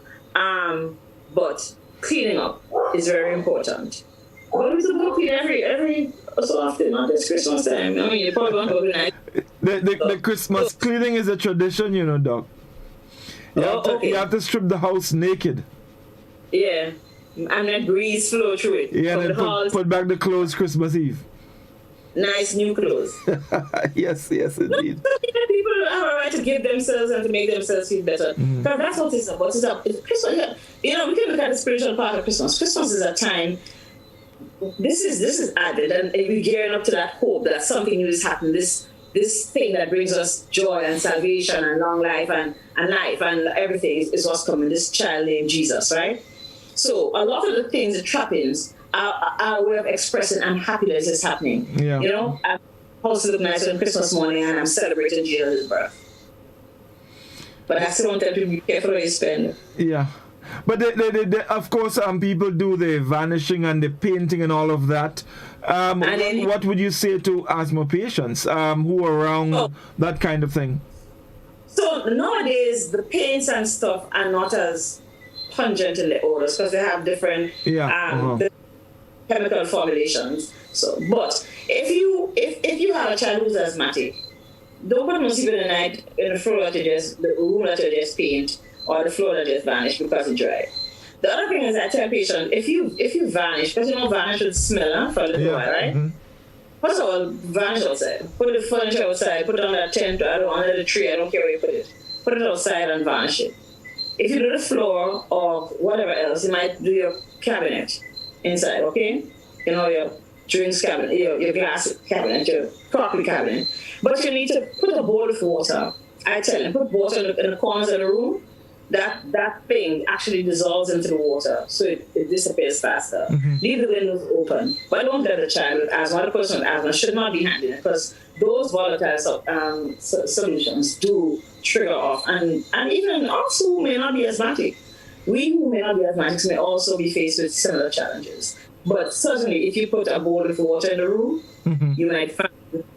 [SPEAKER 4] But cleaning up is very important. But we don't clean every so often, not this Christmas time. I mean, you probably won't go tonight.
[SPEAKER 3] The Christmas cleaning is a tradition, Doc. You have to strip the house naked.
[SPEAKER 4] Yeah, and let breeze flow through it.
[SPEAKER 3] Yeah, and then put back the clothes Christmas Eve.
[SPEAKER 4] Nice new clothes.
[SPEAKER 3] Yes, indeed.
[SPEAKER 4] People have a right to give themselves and to make themselves feel better. Because that's what it's about. It's Christmas. We can look at the spiritual part of Christmas. Christmas is a time. This is added, and we're gearing up to that hope that something new is happening. This thing that brings us joy and salvation and long life and life and everything is what's coming. This child named Jesus, right? So a lot of the things, the trappings, are a way of expressing I'm happy that this is happening.
[SPEAKER 3] Yeah.
[SPEAKER 4] house look nice on Christmas morning and I'm celebrating Jesus' birth. But I still want them to be careful where you spend.
[SPEAKER 3] Yeah. But of course, people do the vanishing and the painting and all of that. What would you say to asthma patients who are around that kind of thing?
[SPEAKER 4] So nowadays, the paints and stuff are not as pungent in the odors because they have different chemical formulations. So, but if you have a child who's asthmatic, don't put them on sleep in the night in the floor that you just, the room that you just paint, or the floor that just vanished because it's dry. The other thing is I tell patients, if you vanish, because vanish would smell for a little while, right? Mm-hmm. First of all, vanish outside. Put the furniture outside, put it under a tent, under the tree, I don't care where you put it. Put it outside and vanish it. If you do the floor or whatever else, you might do your cabinet inside, okay? Your drinks cabinet, your glass cabinet, your crockery cabinet. But you need to put a bowl of water. I tell them, put water in the corners of the room. That thing actually dissolves into the water, so it disappears faster. Mm-hmm. Leave the windows open, but don't let the child with asthma, the person with asthma should not be handling it because those volatile solutions do trigger off. And even also who may not be asthmatic, we who may not be asthmatics may also be faced with similar challenges. But certainly, if you put a bowl of water in the room, mm-hmm. you might find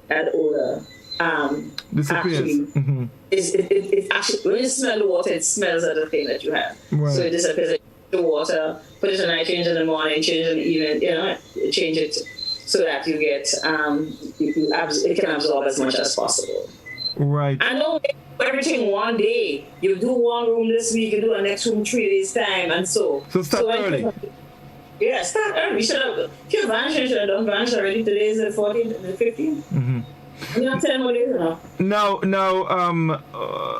[SPEAKER 4] that odor
[SPEAKER 3] disappears.
[SPEAKER 4] It actually, when you smell the water, it smells of the thing that you have. Right. So it disappears. The water, put it in night, change it in the morning, change it in the evening, change it so that you get, it can absorb as much as possible.
[SPEAKER 3] Right.
[SPEAKER 4] And don't do everything one day. You do one room this week, you do a next room 3 days time, and so.
[SPEAKER 3] So start early.
[SPEAKER 4] Yeah, start early. If you're vanishing, you should have done vanish already. Today is the 14th, the 15th. Mm-hmm.
[SPEAKER 3] Now,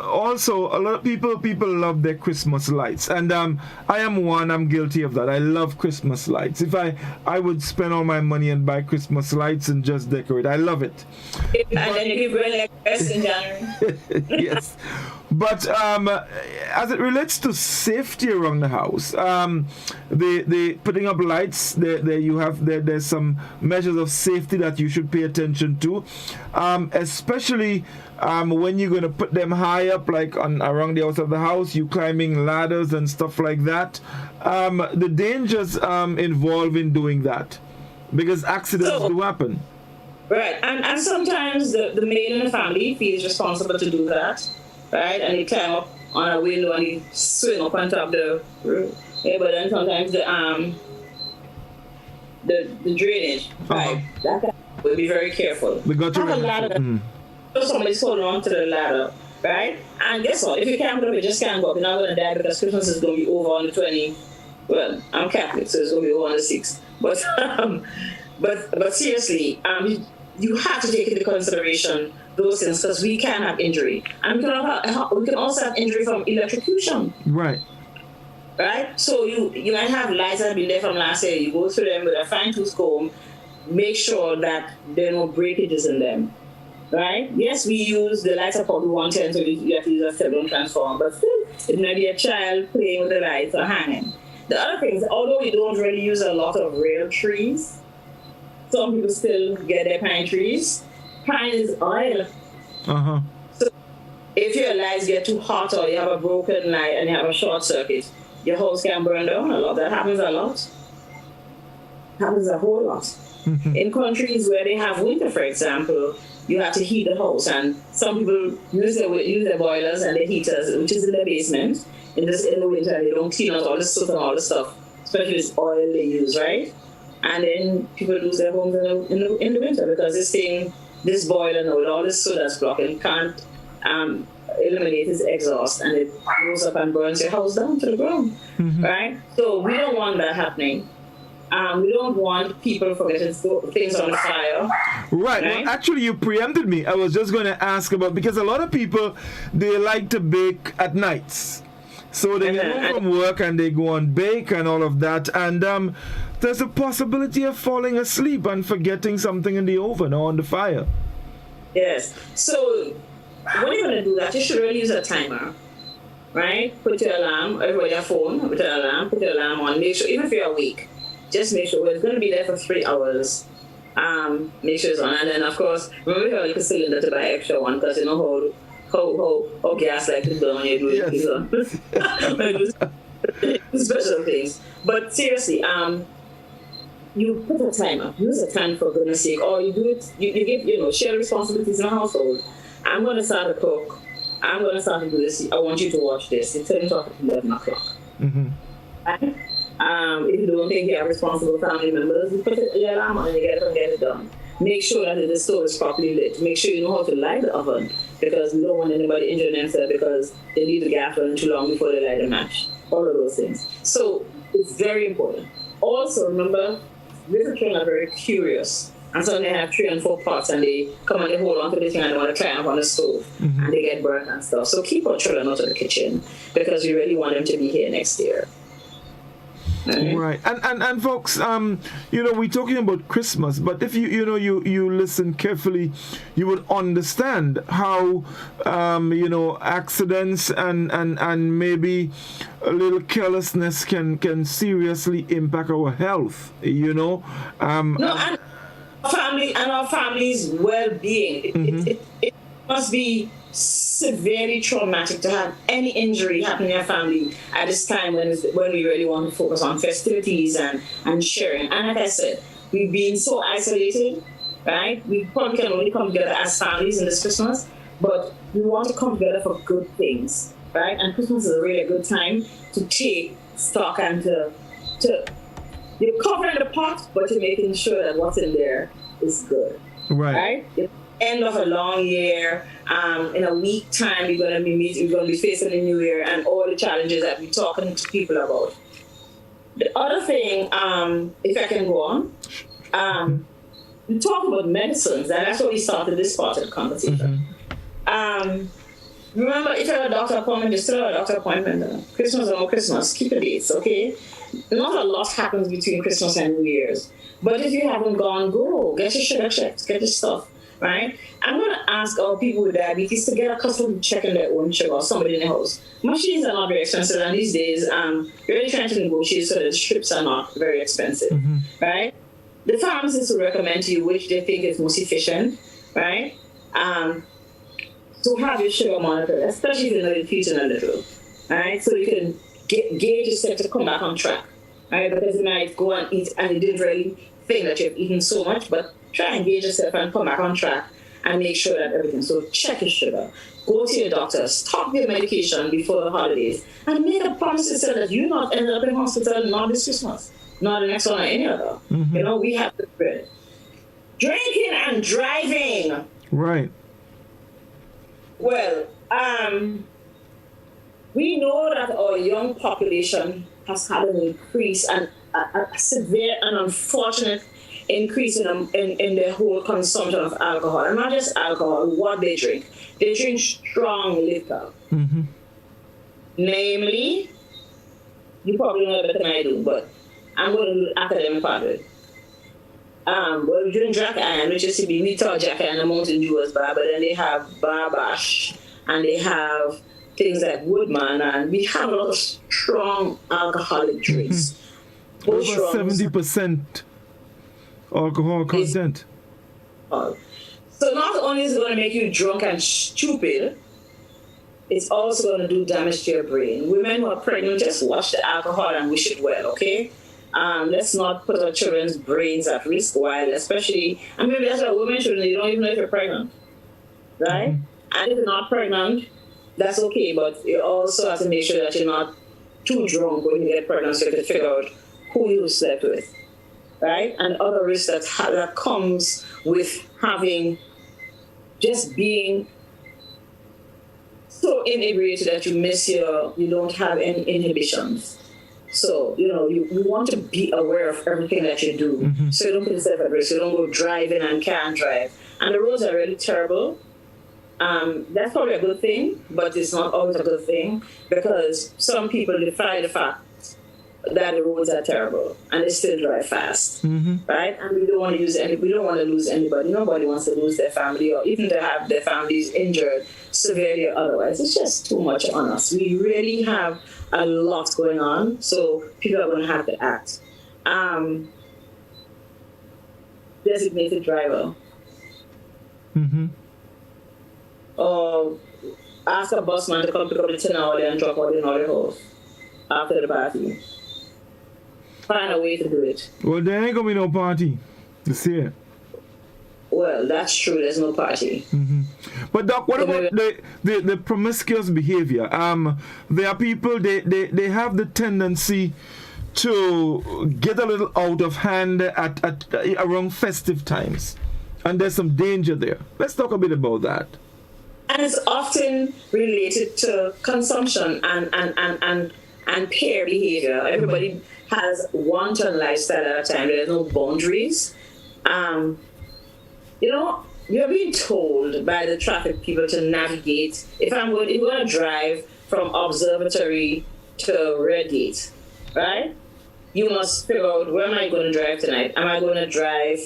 [SPEAKER 3] also a lot of people love their Christmas lights, and I am one. I'm guilty of that. I love Christmas lights. If I would spend all my money and buy Christmas lights and just decorate. I love it.
[SPEAKER 4] And then you bring like rest in January.
[SPEAKER 3] Yes, but as it relates to safety around the house, the putting up lights, there's some measures of safety that you should pay attention to. Especially when you're going to put them high up, like around the outside of the house, you climbing ladders and stuff like that. The dangers involved in doing that, because accidents do happen.
[SPEAKER 4] Right, and sometimes the male in the family feels responsible to do that, right? And he climb up on a window and he swing up on top of the roof. Yeah, but then sometimes the drainage pipe, that we'll be very careful.
[SPEAKER 3] We got to have a
[SPEAKER 4] ladder. So somebody's holding on to the ladder, right? And guess what? If you can't go up, you just can't go up. You're not going to die because Christmas is going to be over on the 20. Well, I'm Catholic, so it's going to be over on the 6th. But seriously, you have to take into consideration those things because we can have injury, and we can also have injury from electrocution.
[SPEAKER 3] Right.
[SPEAKER 4] Right. So you might have lights that have been there from last year. You go through them with a fine-tooth comb. Make sure that there are no breakages in them, right? Yes, we use the lights are probably 110, so you have to use a step-down transformer, but still, it may be a child playing with the lights or hanging. The other thing is, although we don't really use a lot of real trees, some people still get their pine trees. Pine is oil.
[SPEAKER 3] Uh-huh.
[SPEAKER 4] So if your lights get too hot or you have a broken light and you have a short circuit, your house can burn down a lot. That happens a lot. Happens a whole lot. Mm-hmm. In countries where they have winter, for example, you have to heat the house, and some people use their boilers and their heaters, which is in the basement. In the winter, they don't clean out all the soot and all the stuff, especially this oil they use, right? And then people lose their homes in the winter because this boiler with all this soot that's blocking can't eliminate its exhaust, and it goes up and burns your house down to the ground, mm-hmm. right? So we don't want that happening. We don't want people forgetting things on the fire.
[SPEAKER 3] Right. Well, actually, you preempted me. I was just going to ask about, because a lot of people, they like to bake at nights. So they get home from work and they go and bake and all of that. And there's a possibility of falling asleep and forgetting something in the oven or on the fire.
[SPEAKER 4] Yes. So when you're going to do that, you should really use a timer. Right? Put your alarm, or your phone, put your alarm on. Make sure, even if you're awake, just make sure it's going to be there for 3 hours. Make sure it's on. And then, of course, remember how you can cylinder to buy extra one because you know how gas like to burn when you do it. Special things. But seriously, you put a timer. Use a time for goodness sake. Or you do it, you give, share responsibilities in the household. I'm going to start to cook. I'm going to start to do this. I want you to watch this. It turns off at 11 o'clock. Mm-hmm. Right? If you don't think you have responsible family members, you put your alarm on and you get it done. Make sure that the stove is properly lit. Make sure you know how to light the oven because you don't want anybody injuring themselves because they leave the gas running too long before they light a match. All of those things. So it's very important. Also, remember, little children are very curious. And so they have 3 and 4 pots and they come and they hold on to the thing and they want to climb up on the stove and they get burnt and stuff. So keep our children out of the kitchen because we really want them to be here next year.
[SPEAKER 3] Right. And folks, we're talking about Christmas, but if you listen carefully, you would understand how accidents and maybe a little carelessness can seriously impact our health,
[SPEAKER 4] our family's well-being. It must be severely traumatic to have any injury happen in your family at this time when we really want to focus on festivities and sharing. And like I said, we've been so isolated, right? We probably can only come together as families in this Christmas, but we want to come together for good things, right? And Christmas is really a good time to take stock and to you're covering the pot, but you're making sure that what's in there is good, right? End of a long year. In a week time, we're going to be facing the new year and all the challenges that we're talking to people about. The other thing, if I can go on, we talk about medicines, and that's why we started this part of the conversation. Remember, if you have a doctor appointment, you still have a doctor appointment. Christmas or no Christmas, keep the dates, okay? Not a lot happens between Christmas and New Year's. But if you haven't gone, go. Get your sugar checked, get your stuff. Right? I'm going to ask all people with diabetes to get accustomed to checking their own sugar or somebody in the house. Machines are not very expensive, and these days, you're really trying to negotiate so that the strips are not very expensive, right? The pharmacist will recommend to you which they think is most efficient, right? To have your sugar monitored, especially if you know you're eating a little, right? So you can gauge yourself to come back on track, right? Because you might go and eat and you didn't really think that you've eaten so much, but try and engage yourself and come back on track and make sure that everything. So check your sugar. Go to your doctor. Stop your medication before the holidays. And make a promise to yourself that you not end up in hospital not this Christmas, not the next one or any other. We have to spread. Drinking and driving.
[SPEAKER 3] Right.
[SPEAKER 4] Well, we know that our young population has had an increase and a severe and unfortunate increase in their whole consumption of alcohol. And not just alcohol, what they drink. They drink strong liquor. Namely, you probably know better than I do, but I'm going to do the academic part of it. Well, we drink Jack Iron, which is to be, we thought Jack Iron and Mountain Dew was bad, but then they have Barbash, and they have things like Woodman, and we have a lot of strong alcoholic drinks.
[SPEAKER 3] Over 70% alcohol content.
[SPEAKER 4] So not only is it going to make you drunk and stupid, it's also going to do damage to your brain. Women who are pregnant, just watch the alcohol and wish it well, okay? Let's not put our children's brains at risk while, especially, and maybe that's why women shouldn't, you don't even know if you're pregnant, right? And if you're not pregnant, that's okay, but you also have to make sure that you're not too drunk when you get pregnant so you can figure out who you slept with, right? And other risks that comes with being so inebriated that you don't have any inhibitions. So, you want to be aware of everything that you do. So you don't put yourself at risk. You don't go driving and can't drive. And the roads are really terrible. That's probably a good thing, but it's not always a good thing because some people defy the fact that the roads are terrible and they still drive fast, right? And we don't want to lose anybody. Nobody wants to lose their family or even to have their families injured severely or otherwise. It's just too much on us. We really have a lot going on, so people are going to have to act. The designated driver.
[SPEAKER 3] Mm-hmm.
[SPEAKER 4] Or ask a busman to come pick up the 10 hour and drop out in our house after the party. Find a way to do it.
[SPEAKER 3] Well, there ain't gonna be no party this year.
[SPEAKER 4] Well, that's true. There's no party.
[SPEAKER 3] Mm-hmm. But Doc, what about the promiscuous behavior? There are people they have the tendency to get a little out of hand at around festive times, and there's some danger there. Let's talk a bit about that.
[SPEAKER 4] And it's often related to consumption and peer behavior. Everybody has wanton lifestyle at a time. There's no boundaries. You know, you're being told by the traffic people to navigate. If you're going to drive from Observatory to Redgate, right? You must figure out, where am I going to drive tonight? Am I going to drive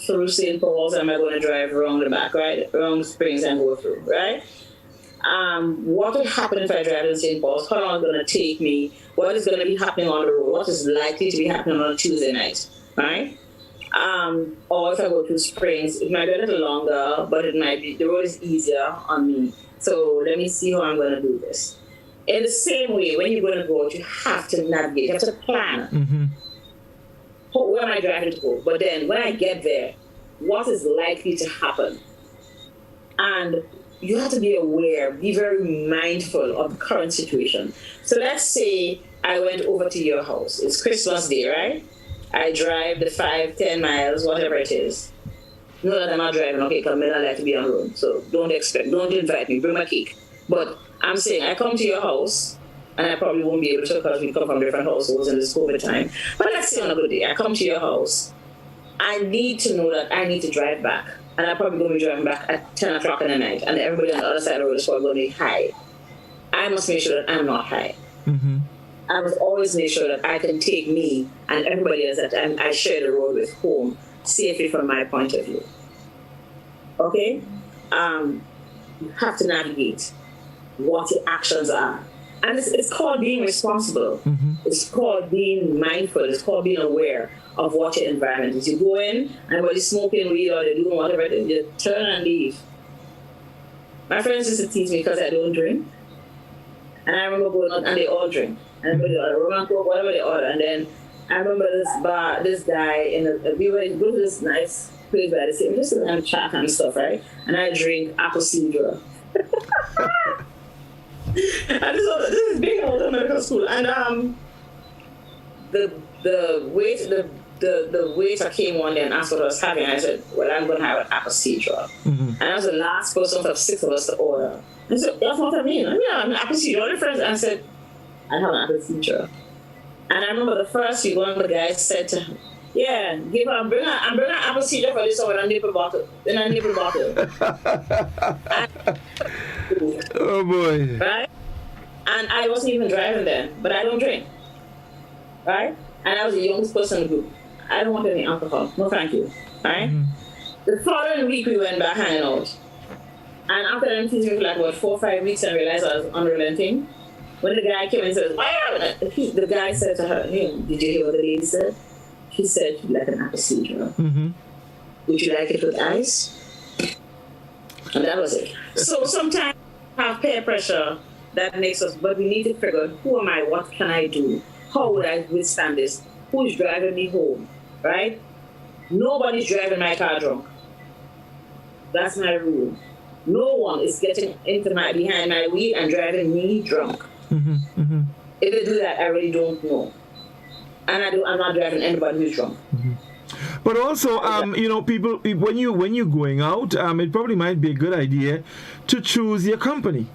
[SPEAKER 4] through St. Paul's? Am I going to drive around the back, right? Around Springs and go through, right? What will happen if I drive in St. Paul's? How long is it going to take me? What is going to be happening on the road? What is likely to be happening on a Tuesday night, right? Or if I go to Springs, it might be a little longer, but it might be, the road is easier on me. So let me see how I'm going to do this. In the same way, when you're going to go out, you have to navigate, you have to plan.
[SPEAKER 3] Mm-hmm.
[SPEAKER 4] Where am I driving to go? But then when I get there, what is likely to happen? And you have to be aware, be very mindful of the current situation. So let's say I went over to your house. It's Christmas Day, right? I drive the 5-10 miles, whatever it is. No, that I'm not driving, okay, because I like to be on the road. So don't invite me, bring my cake. But I'm saying I come to your house, and I probably won't be able to because we come from different households in this COVID time. But let's say on a good day, I come to your house. I need to know that I need to drive back. And I'm probably going to be driving back at 10 o'clock in the night. And everybody on the other side of the road is probably going to be high. I must make sure that I'm not high.
[SPEAKER 3] Mm-hmm.
[SPEAKER 4] I must always make sure that I can take me and everybody else that I share the road with home safely from my point of view. Okay? You have to navigate what your actions are. And it's called being responsible.
[SPEAKER 3] Mm-hmm.
[SPEAKER 4] It's called being mindful. It's called being aware of what your environment is. You go in, and everybody's smoking weed or they're doing whatever, you turn and leave. My friends used to teach me because I don't drink. And I remember going out and they all drink. And everybody order Roman Coke, whatever they order. And then I remember this guy, we go to this nice place where they say, just and chat and stuff, right? And I drink apple cider. And this is big old American school. And the waiter came one day and asked what I was having. I said, well, I'm going to have an apple cider.
[SPEAKER 3] Mm-hmm.
[SPEAKER 4] And I was the last person of 6 of us to order. I said, that's what I mean. I mean, I'm an apple cider. All the friends, and I said, I have an apple cider. And I remember the first week, one of the guys said to him, yeah, I'm bringing an apple cider for this one in a nipple bottle.
[SPEAKER 3] Oh boy.
[SPEAKER 4] Right? And I wasn't even driving then, but I don't drink. Right? And I was the youngest person in the group. I don't want any alcohol. No, thank you. Right? Mm-hmm. The following week, we went back hanging out. And after them teaching me for like, 4 or 5 weeks and realized I was unrelenting, when the guy came and said, the guy said to her, hey, did you hear what the lady said? She said, you'd like an apple cider.
[SPEAKER 3] Mm-hmm.
[SPEAKER 4] Would you like it with ice? And that was it. So sometimes we have peer pressure that makes us, but we need to figure out, who am I? What can I do? How would I withstand this? Who's driving me home? Right? Nobody's driving my car drunk. That's my rule. No one is getting behind my wheel and driving me drunk.
[SPEAKER 3] Mm-hmm. Mm-hmm.
[SPEAKER 4] If they do that, I really don't know. And I'm not driving anybody who's drunk.
[SPEAKER 3] Mm-hmm. But also, people, when you're going out, it probably might be a good idea to choose your company.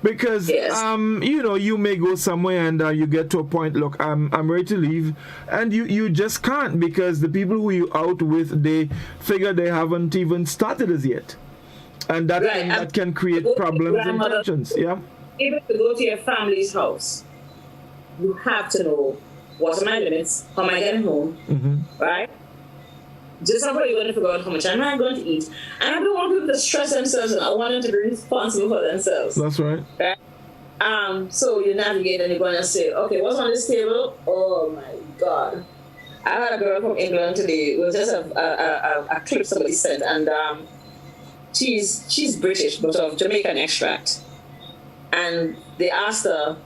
[SPEAKER 3] Because,
[SPEAKER 4] yes.
[SPEAKER 3] You may go somewhere and you get to a point, look, I'm ready to leave. And you just can't, because the people who you're out with, they figure they haven't even started as yet. And that can create problems and tensions. Yeah.
[SPEAKER 4] Even to go to your family's house, you have to know, what are my limits? How am I getting home?
[SPEAKER 3] Mm-hmm. Right?
[SPEAKER 4] Just somebody going to figure out how much am I going to eat. And I don't want people to stress themselves, and I want them to be responsible for themselves.
[SPEAKER 3] That's right.
[SPEAKER 4] So you navigate and you're going to say, okay, what's on this table? Oh my God. I had a girl from England today. It was just a clip somebody sent, and she's British but of Jamaican extract. And they asked her,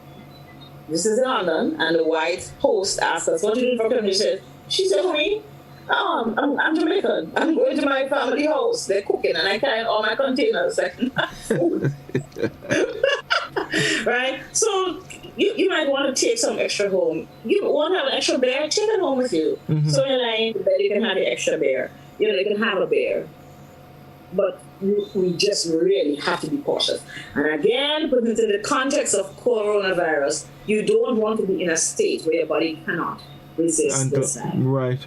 [SPEAKER 4] this is in London, and the white host asked us, what do you do for community? She said, "Me, I'm Jamaican. I'm going to my family house. They're cooking, and I carry all my containers like food." Right? So you might want to take some extra home. You want to have an extra bear? Take it home with you. Mm-hmm. So you're lying in bed, you can have the extra bear. You know, you can have a bear. But we just really have to be cautious. And again, put into the context of coronavirus, you don't want to be in a state where your body cannot resist this.
[SPEAKER 3] Right,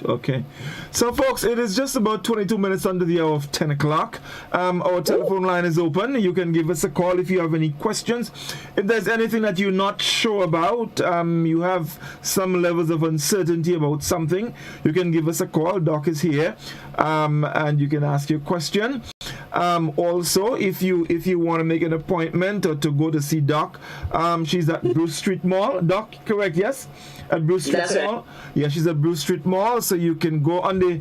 [SPEAKER 3] okay. So, folks, it is just about 22 minutes under the hour of 10 o'clock. Our telephone line is open. You can give us a call if you have any questions. If there's anything that you're not sure about, you have some levels of uncertainty about something, you can give us a call. Doc is here, and you can ask your question. Also, if you want to make an appointment or to go to see Doc, she's at Bruce Street Mall. Doc, correct? Yes, at Bruce Street Mall. Right. Yeah, she's at Bruce Street Mall, so you can go on the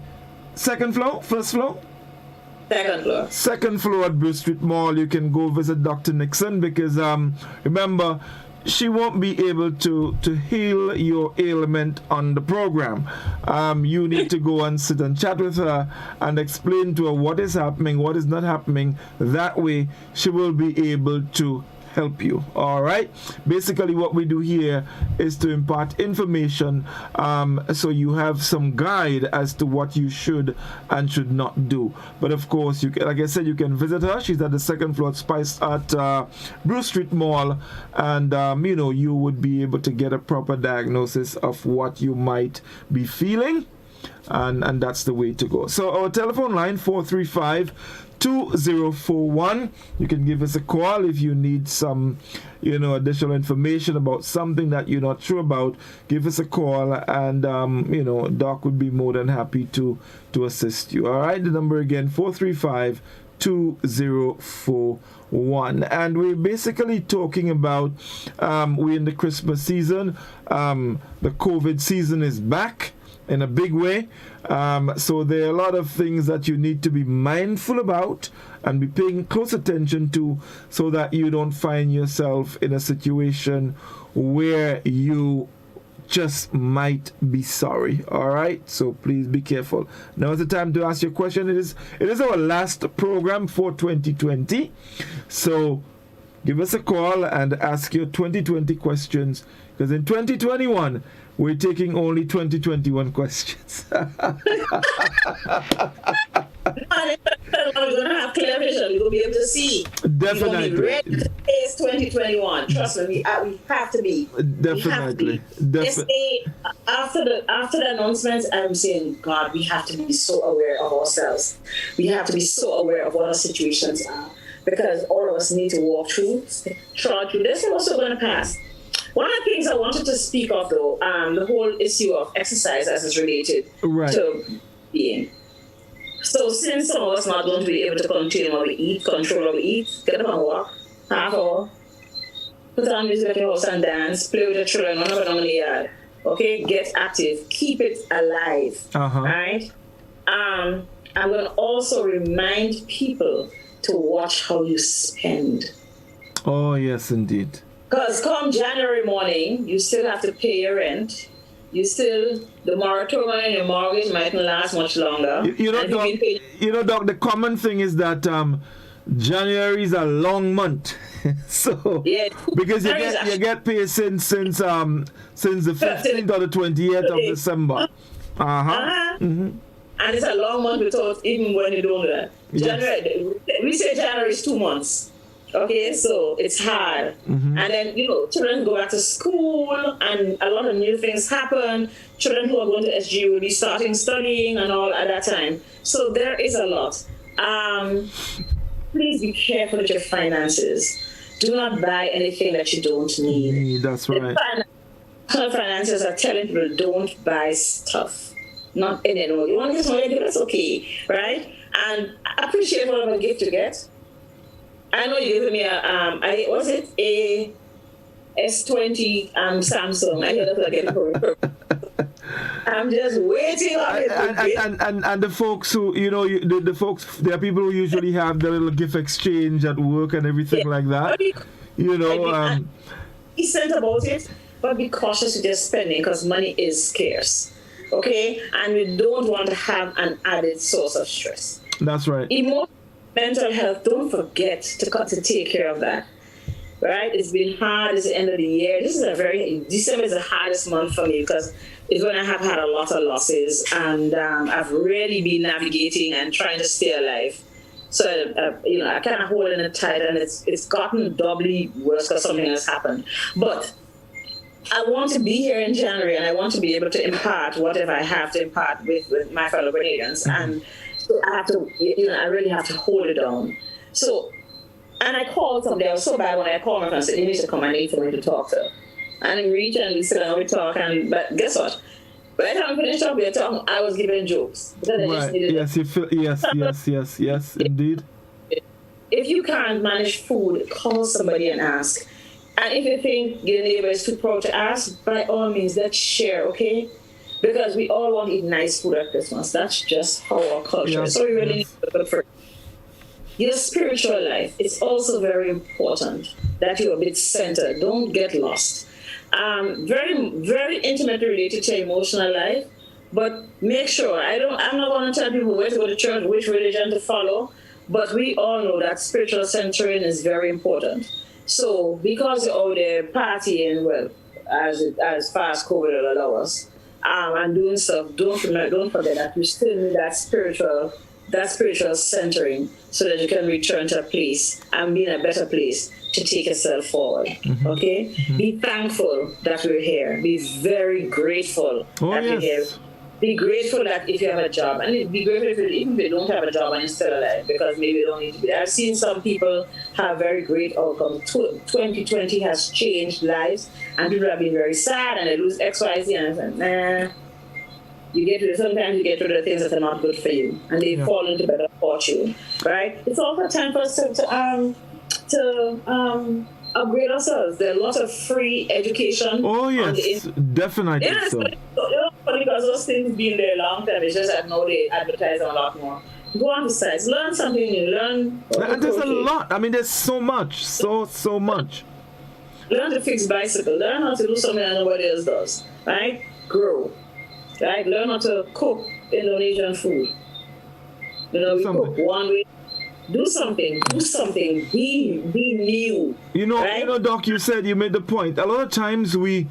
[SPEAKER 3] second floor, first floor. Second floor at Bruce Street Mall. You can go visit Dr. Nixon because remember, she won't be able to heal your ailment on the program. You need to go and sit and chat with her and explain to her what is happening, what is not happening. That way, she will be able to help you. All right. Basically, what we do here is to impart information, so you have some guide as to what you should and should not do. But of course, you can, like I said, you can visit her. She's at the second floor at Bruce Street Mall, and you would be able to get a proper diagnosis of what you might be feeling, and that's the way to go. So our telephone line 435-2041. You can give us a call if you need some, additional information about something that you're not sure about. Give us a call, and Doc would be more than happy to assist you. All right, the number again 435-2041, and we're basically talking about we're in the Christmas season. The COVID season is back in a big way. So there are a lot of things that you need to be mindful about and be paying close attention to, so that you don't find yourself in a situation where you just might be sorry. All right, so please be careful. Now is the time to ask your question. It is our last program for 2020, so give us a call and ask your 2020 questions, because in 2021 we're taking only 2021 questions.
[SPEAKER 4] We're going to have clear vision. We're going to be able to see.
[SPEAKER 3] Definitely.
[SPEAKER 4] We're going to be ready to face 2021. Trust me, we have to be.
[SPEAKER 3] Definitely.
[SPEAKER 4] After the announcements, I'm saying, God, we have to be so aware of ourselves. We have to be so aware of what our situations are, because all of us need to walk through this, and also going to pass. One of the things I wanted to speak of, though, the whole issue of exercise as it's related to being. So since some of us not going to be able to control what we eat, get up and walk, half hour, put on music at your house and dance, play with your children, run up and down the yard. Okay, get active, keep it alive, right? I'm going to also remind people to watch how you spend.
[SPEAKER 3] Oh, yes, indeed.
[SPEAKER 4] Because come January morning, you still have to pay your rent. The moratorium on your mortgage mightn't last much longer.
[SPEAKER 3] Doc, the common thing is that January is a long month. So because you get paid since the 15th or the 28th of December. Mm-hmm.
[SPEAKER 4] And it's a long month without even when you don't do that. January, we say January is 2 months. Okay, so it's hard. Mm-hmm. And then, children go back to school and a lot of new things happen. Children who are going to SG will be starting studying and all at that time. So there is a lot. Please be careful with your finances. Do not buy anything that you don't need.
[SPEAKER 3] That's right.
[SPEAKER 4] The finances are telling people don't buy stuff. Not anymore. You want to get something, that's okay, right? And appreciate whatever gift you get. I know you gave me a S20 Samsung. I heard that again. I'm just waiting on it.
[SPEAKER 3] And the folks who, you know, the folks, there are people who usually have the little gift exchange at work and everything like that. You know,
[SPEAKER 4] decent about it, but be cautious with your spending because money is scarce. Okay? And we don't want to have an added source of stress.
[SPEAKER 3] That's right.
[SPEAKER 4] Mental health, don't forget to take care of that. Right? It's been hard. It's the end of the year. December is the hardest month for me because it's when I have had a lot of losses and I've really been navigating and trying to stay alive. So, I kind of holding it tight and it's gotten doubly worse because something has happened. But I want to be here in January and I want to be able to impart whatever I have to impart with my fellow Grenadians. And so I have to, I really have to hold it down. So, and I called somebody. I was so bad when I called my friend and said, you need to come, I need someone to talk to. And we reached and we sit down, we talk, but guess what? By the time we finished talking, I was giving jokes.
[SPEAKER 3] Right. Yes, indeed.
[SPEAKER 4] If you can't manage food, call somebody and ask. And if you think your neighbor is too proud to ask, by all means, let's share, okay? Because we all want to eat nice food at Christmas. That's just how our culture is. So we really need to look for your spiritual life. It's also very important that you're a bit centered. Don't get lost. Very, very intimately related to your emotional life, but make sure, I'm not going to tell people where to go to church, which religion to follow, but we all know that spiritual centering is very important. So because you're out there partying, well, as far as COVID will allow us, and doing stuff, don't forget that you still need that spiritual centering so that you can return to a place and be in a better place to take yourself forward. Okay? Be thankful that we're here. Be very grateful that we're here. Be grateful that if you have a job, and be grateful even if you don't have a job and you're still alive, because maybe you don't need to be there. I've seen some people have very great outcomes. 2020 has changed lives, and people have been very sad and they lose X, Y, Z, and I said, nah. Sometimes you get rid of things that are not good for you, and they fall into better fortune, right? It's also time for us to upgrade ourselves. There are lots of free education.
[SPEAKER 3] Oh yes, definitely.
[SPEAKER 4] Because those things been there a long time. It's just that now they advertise a lot more. Go on the sites, learn something new,
[SPEAKER 3] And there's a lot. I mean, there's so much, so much.
[SPEAKER 4] Learn to fix bicycle. Learn how to do something that nobody else does. Right? Grow. Right? Learn how to cook Indonesian food. We cook one way. Do something. Be new.
[SPEAKER 3] Right? Doc, you made the point. A lot of times we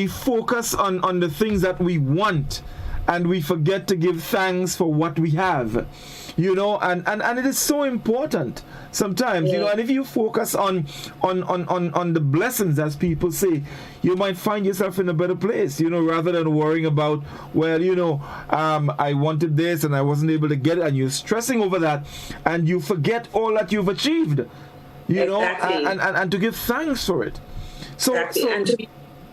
[SPEAKER 3] focus on the things that we want and we forget to give thanks for what we have. And it is so important sometimes, and if you focus on the blessings, as people say, you might find yourself in a better place, rather than worrying about, I wanted this and I wasn't able to get it, and you're stressing over that and you forget all that you've achieved, and to give thanks for it.
[SPEAKER 4] And to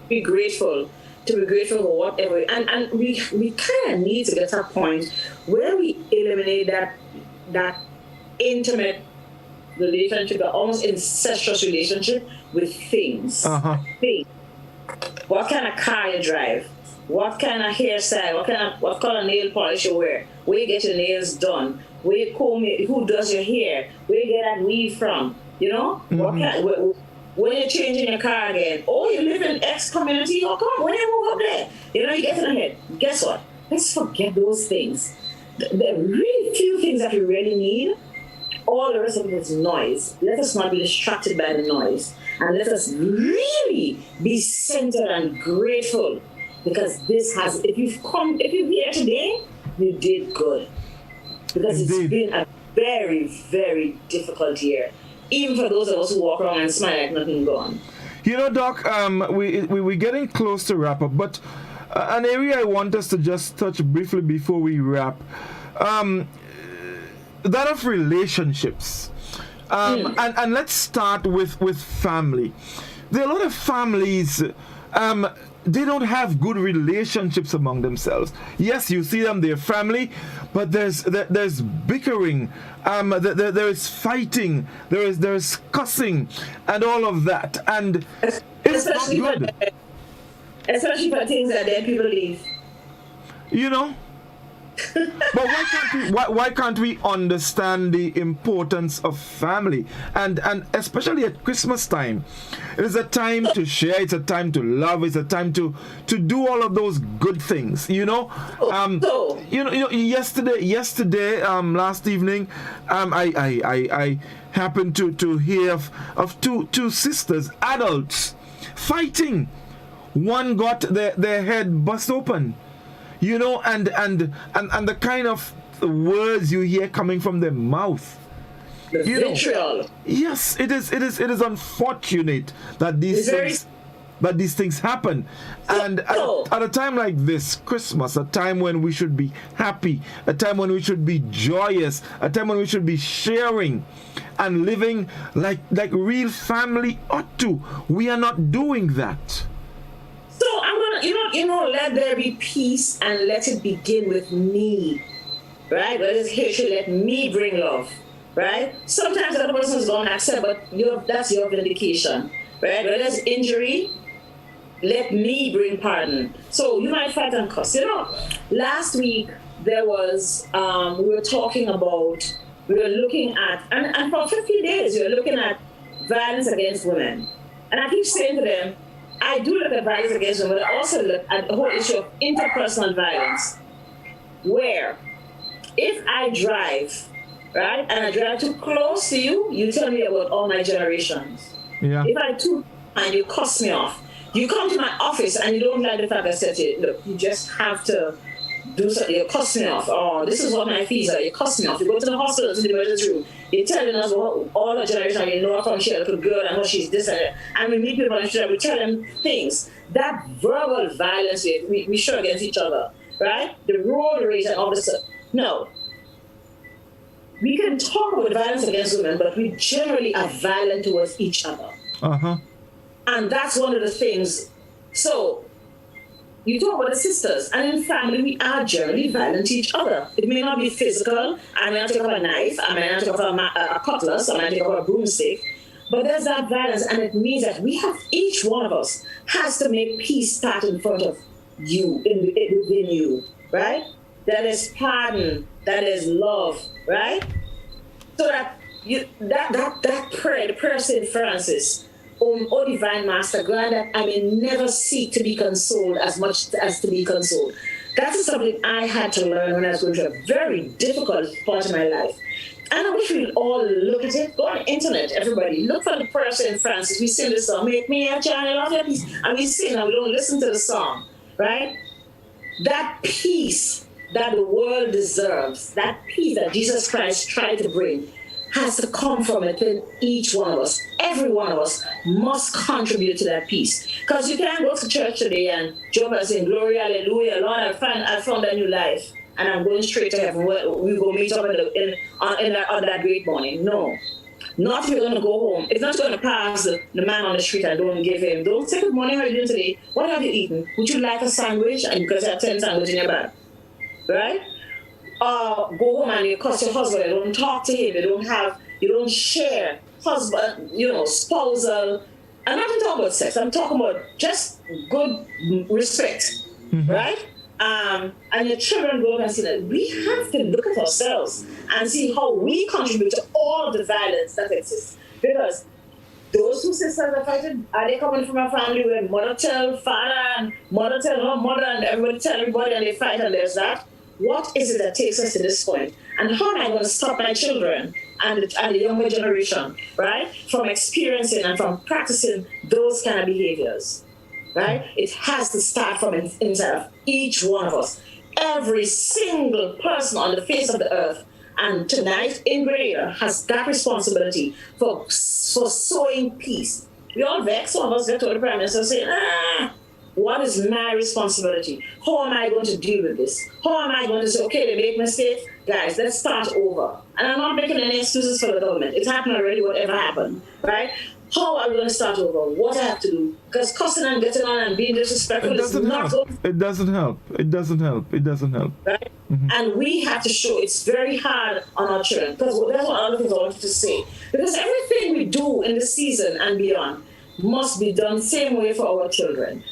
[SPEAKER 4] be grateful. To be grateful for whatever, and we kind of need to get to a point where we eliminate that intimate relationship, that almost incestuous relationship with things. Things. What kind of car you drive? What kind of hairstyle? What color nail polish you wear? Where you get your nails done? Where you comb it? Who does your hair? Where you get that weave from? What kind? When you're changing your car again, you live in X community, come, when you move up there, you get in ahead. Guess what? Let's forget those things. The really few things that we really need, all the rest of it is noise. Let us not be distracted by the noise. And let us really be centered and grateful, because if you're here today, you did good. Because It's been a very, very difficult year. Even for those of us who walk around and smile like nothing gone.
[SPEAKER 3] Doc, we're getting close to wrap up, but an area I want us to just touch briefly before we wrap, that of relationships. And let's start with family. There are a lot of families, they don't have good relationships among themselves. Yes, you see them, they're family, but there's bickering, there is fighting, there is cussing, and all of that, and it's not good.
[SPEAKER 4] Especially for things that dead people leave.
[SPEAKER 3] You know? But why can't we understand the importance of family, and especially at Christmas time? It is a time to share, it's a time to love, it's a time to do all of those good things, you know. Yesterday last evening, I happened to hear of two sisters, adults, fighting. One got their head bust open, you know, and the kind of words you hear coming from their mouth.
[SPEAKER 4] Vitriol.
[SPEAKER 3] Yes, it is unfortunate that these things happen. And at a time like this, Christmas, a time when we should be happy, a time when we should be joyous, a time when we should be sharing and living like real family ought to. We are not doing that.
[SPEAKER 4] So I'm gonna, let there be peace and let it begin with me, right? Let me bring love, right? Sometimes the other person is going to accept, but that's your vindication, right? Where there's injury, let me bring pardon. So you might fight and cuss. Last week there was, we were looking at, and for 50 days, we were looking at violence against women. And I keep saying to them, I do look at violence against women, but I also look at the whole issue of interpersonal violence, where if I drive, right, and I drive too close to you, you tell me about all my generations.
[SPEAKER 3] Yeah.
[SPEAKER 4] If I'm too and you cuss me off, you come to my office and you don't like the fact I said to you, look, you just have to do something, you cuss me off. Oh, this is what my fees are, you cuss me off. You go to the hospital, to the emergency room, you're telling us what all the generation, you know from she's a little girl and what she's this and that. And we meet people on the street, we tell them things. That verbal violence we show against each other, right? The road rage and all this stuff. No. We can talk about violence against women, but we generally are violent towards each other.
[SPEAKER 3] Uh-huh.
[SPEAKER 4] And that's one of the things. So, you talk about the sisters, and in family, we are generally violent to each other. It may not be physical. I may not take up a knife, I may not take up a cutlass, I may not take up a broomstick, but there's that violence, and it means that each one of us has to make peace start in front of you, within you, right? That is pardon, that is love, right? So that prayer, the prayer of St. Francis, O Divine Master, grant that I may never seek to be consoled as much as to be consoled. That is something I had to learn when I was going through a very difficult part of my life. And I wish we'd all look at it. Go on the internet, everybody. Look for the prayer of St. Francis. We sing this song, make me a channel of your peace. And we sing and we don't listen to the song, right? That peace that the world deserves, that peace that Jesus Christ tried to bring, has to come from within each one of us. Every one of us must contribute to that peace. Because you can't go to church today and jump and say, glory, hallelujah, Lord, I found a new life, and I'm going straight to heaven. We go meet up on that great morning. No. Not if you're going to go home. It's not going to pass the man on the street and don't say, good morning, how are you doing today? What have you eaten? Would you like a sandwich? And because you have 10 sandwiches in your bag. Right? Go home and you cuss your husband, you don't talk to him, you don't share husband, spousal. I'm not talking about sex, I'm talking about just good respect, right? And your children go and see that we have to look at ourselves and see how we contribute to all the violence that exists. Because those two sisters are fighting, are they coming from a family where mother tell father and mother tell her mother and everybody tell everybody and they fight and there's that? What is it that takes us to this point? And how am I going to stop my children and the younger generation, right, from experiencing and from practicing those kind of behaviors, right? It has to start from inside of each one of us. Every single person on the face of the earth, and tonight in Grenada, has that responsibility for sowing peace. We all vex, some of us get to the Prime Minister saying, what is my responsibility? How am I going to deal with this? How am I going to say, okay, they make mistakes? Guys, let's start over. And I'm not making any excuses for the government. It's happened already, whatever happened, right? How are we going to start over? What I have to do? Because cussing and getting on and being disrespectful is not going to...
[SPEAKER 3] It doesn't help. It doesn't help. It doesn't help.
[SPEAKER 4] Right? Mm-hmm. And we have to show it's very hard on our children. Because that's one other thing I wanted to say. Because everything we do in the season and beyond must be done the same way for our children.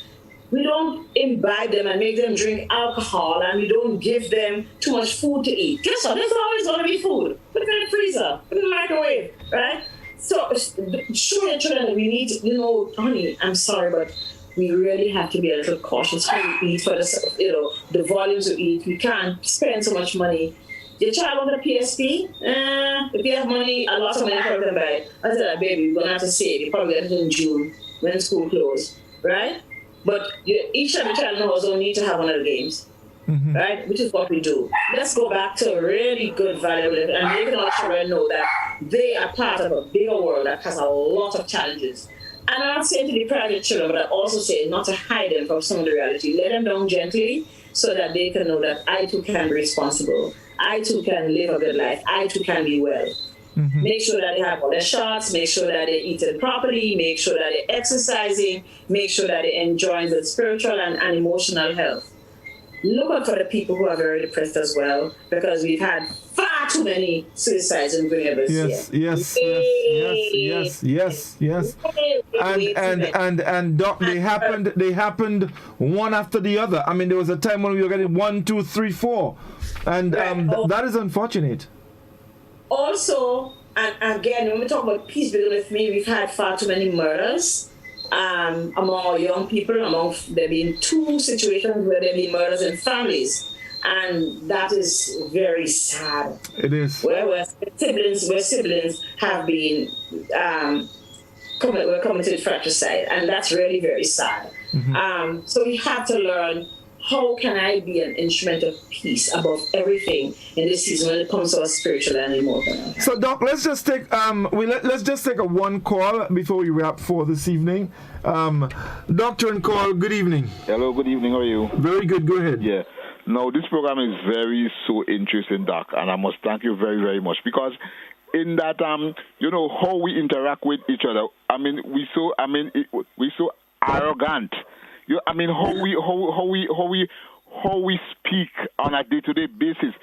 [SPEAKER 4] we don't imbibe them and make them drink alcohol, and we don't give them too much food to eat, guess what? There's always going to be food. Put it in the freezer, put it in the microwave, right? So show your children that we need to, honey, I'm sorry, but we really have to be a little cautious how we eat for the volumes we eat. We can't spend so much money. Your child wanted a PSP? If you have money, a lot of money for them buy. I said, baby, we're going to have to save. You probably get it in June when school closed, right? But each of the child in the house don't need to have one of the games, right? Which is what we do. Let's go back to a really good value and making our children know that they are part of a bigger world that has a lot of challenges. And I'm not saying to deprive your children, but I also say not to hide them from some of the reality. Let them down gently so that they can know that I too can be responsible. I too can live a good life. I too can be well. Make sure that they have all their shots, make sure that they're eating properly, make sure that they're exercising, make sure that they're enjoying the spiritual and emotional health. Look out for the people who are very depressed as well, because we've had far too many suicides in Grenoble this year.
[SPEAKER 3] Yes. And Doc, they happened one after the other. I mean, there was a time when we were getting 1, 2, 3, 4, and that is unfortunate.
[SPEAKER 4] Also, and again, when we talk about peace building with me, we've had far too many murders among our young people. There have been 2 situations where there have been murders in families, and that is very sad.
[SPEAKER 3] It is.
[SPEAKER 4] Where siblings have been committed fratricide, and that's really very sad. So we have to learn, how can I be an instrument of peace above everything in this season when it comes to our spiritual and emotional?
[SPEAKER 3] So, Doc, let's just take let's just take a one call before we wrap for this evening. Doctor and call. Good evening.
[SPEAKER 10] Hello. Good evening. How are you?
[SPEAKER 3] Very good. Go ahead.
[SPEAKER 10] Yeah. No, this program is so interesting, Doc, and I must thank you very, very much, because in that how we interact with each other. I mean, we so arrogant. How we speak on a day-to-day basis.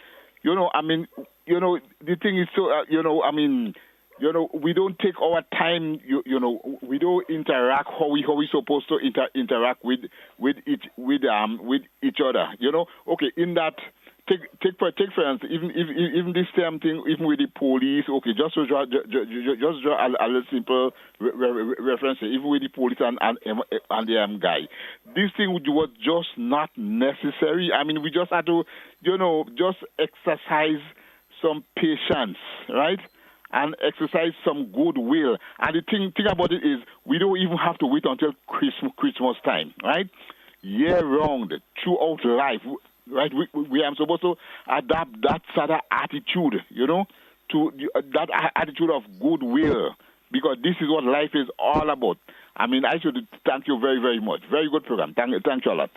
[SPEAKER 10] The thing is we don't take our time. We don't interact how we supposed to interact with each other. Okay, in that. Take for instance, even this same thing, even with the police. Okay, just draw a little simple reference. Even with the police and the guy, this thing was just not necessary. I mean, we just had to, just exercise some patience, right? And exercise some goodwill. And the thing about it is, we don't even have to wait until Christmas time, right? Year round, throughout life. Right, we are supposed to adapt that sort of attitude, to that attitude of goodwill, because this is what life is all about. I mean, I should thank you very, very much. Very good program. Thank you a lot.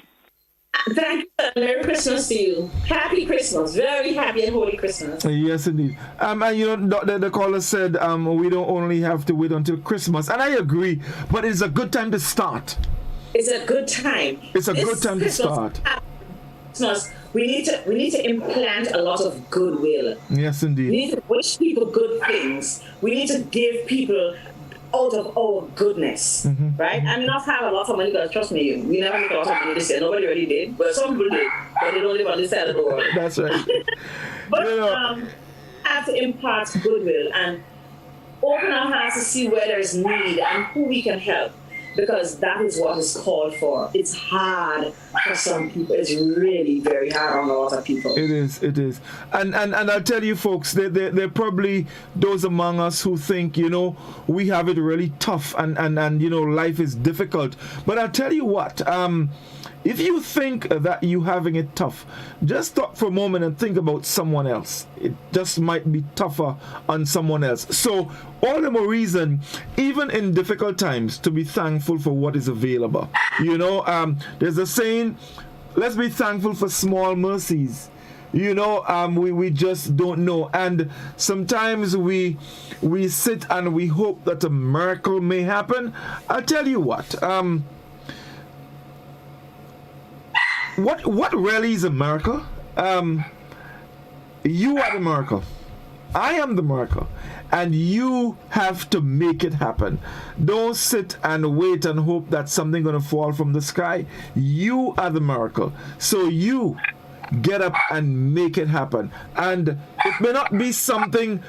[SPEAKER 4] Thank you. Merry Christmas to you. Happy Christmas. Very happy and holy Christmas.
[SPEAKER 3] Yes, indeed. And the caller said we don't only have to wait until Christmas, and I agree. But it's a good time to start.
[SPEAKER 4] It's a good time.
[SPEAKER 3] It's a good time to start.
[SPEAKER 4] We need to implant a lot of goodwill.
[SPEAKER 3] Yes, indeed.
[SPEAKER 4] We need to wish people good things. We need to give people out of our goodness, right? And not have a lot of money, because trust me, we never make a lot of money this year. Nobody really did, but some people did, but they don't live on this side of the world.
[SPEAKER 3] That's right.
[SPEAKER 4] But have to impart goodwill and open our hearts to see where there is need and who we can help. Because that is what is called for. It's hard for some people. It's really very hard on a lot of people.
[SPEAKER 3] It is. And I'll tell you, folks, there are probably those among us who think, we have it really tough and life is difficult. But I'll tell you what, if you think that you're having it tough, just stop for a moment and think about someone else. It just might be tougher on someone else. So all the more reason, even in difficult times, to be thankful for what is available. There's a saying, let's be thankful for small mercies. We just don't know. And sometimes we sit and we hope that a miracle may happen. I'll tell you what. What really is a miracle? You are the miracle. I am the miracle. and you have to make it happen. Don't sit and wait and hope that something's going to fall from the sky. You are the miracle. So you get up and make it happen. And it may not be something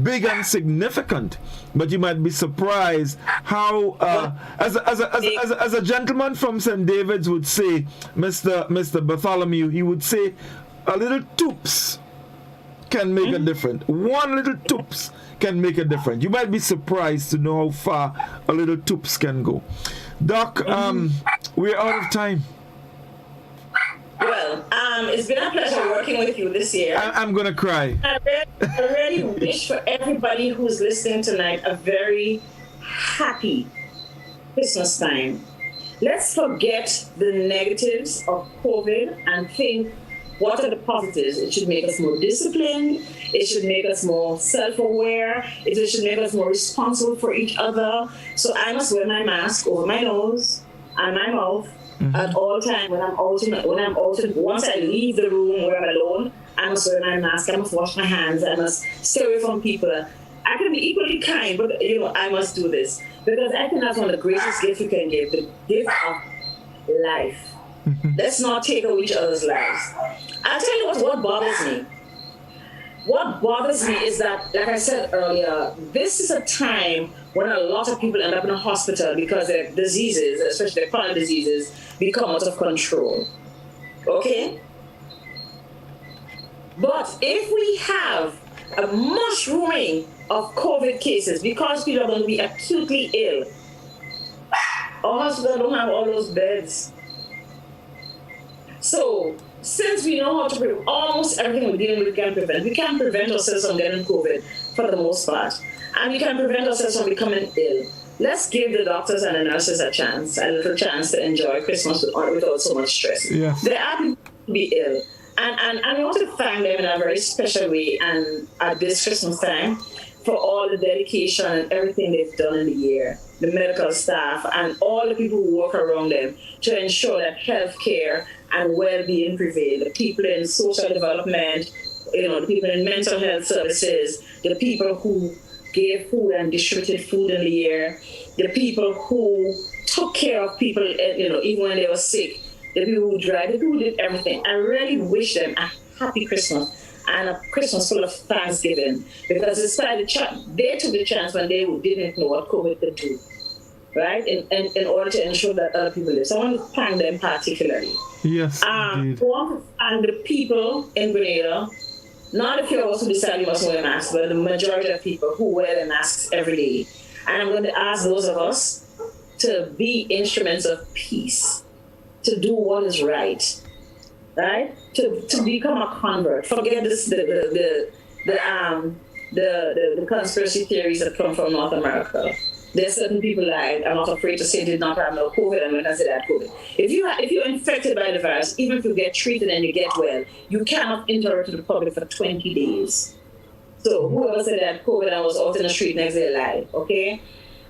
[SPEAKER 3] big and significant, but you might be surprised how, as a gentleman from St. David's would say, Mr. Bartholomew, he would say, a little toops can make a difference. One little toops can make a difference. You might be surprised to know how far a little toops can go. Doc, we're out of time.
[SPEAKER 4] Well, it's been a pleasure working with you this year.
[SPEAKER 3] I'm going to cry.
[SPEAKER 4] I really wish for everybody who's listening tonight a very happy Christmas time. Let's forget the negatives of COVID and think, what are the positives? It should make us more disciplined. It should make us more self-aware. It should make us more responsible for each other. So I must wear my mask over my nose and my mouth at all times when I'm out. Once I leave the room where I'm alone, I must wear my mask. I must wash my hands. I must stay away from people. I can be equally kind, but I must do this because I think that's one of the greatest gifts you can give, the gift of life. Let's not take away each other's lives. I'll tell you what bothers me. What bothers me is that, like I said earlier, this is a time when a lot of people end up in a hospital because their diseases, especially their chronic diseases, become out of control. Okay? But if we have a mushrooming of COVID cases because people are going to be acutely ill, our hospitals don't have all those beds. So, since we know how to prevent almost everything we're dealing with, we can prevent ourselves from getting COVID for the most part. And we can prevent ourselves from becoming ill. Let's give the doctors and the nurses a little chance to enjoy Christmas without so much stress.
[SPEAKER 3] Yeah.
[SPEAKER 4] There are people who be ill. And I want to thank them in a very special way and at this Christmas time for all the dedication and everything they've done in the year. The medical staff and all the people who work around them to ensure that healthcare and well-being prevail. The people in social development, the people in mental health services, the people who gave food and distributed food in the year, the people who took care of people, even when they were sick, the people who drive, the people who did everything. I really wish them a happy Christmas and a Christmas full of Thanksgiving, because they took the chance when they didn't know what COVID could do, right? In order to ensure that other people live. So I want to thank them particularly.
[SPEAKER 3] Yes, indeed.
[SPEAKER 4] I want to thank the people in Grenada. Not a few of us who decide we must wear masks, but the majority of people who wear their masks every day. And I'm going to ask those of us to be instruments of peace, to do what is right, right? To become a convert. Forget this, the conspiracy theories that come from North America. There's certain people that I'm not afraid to say did not have no COVID, and when I say that COVID. If you're infected by the virus, even if you get treated and you get well, you cannot interact with the public for 20 days. So whoever said they had COVID and was out in the street next day lied, okay?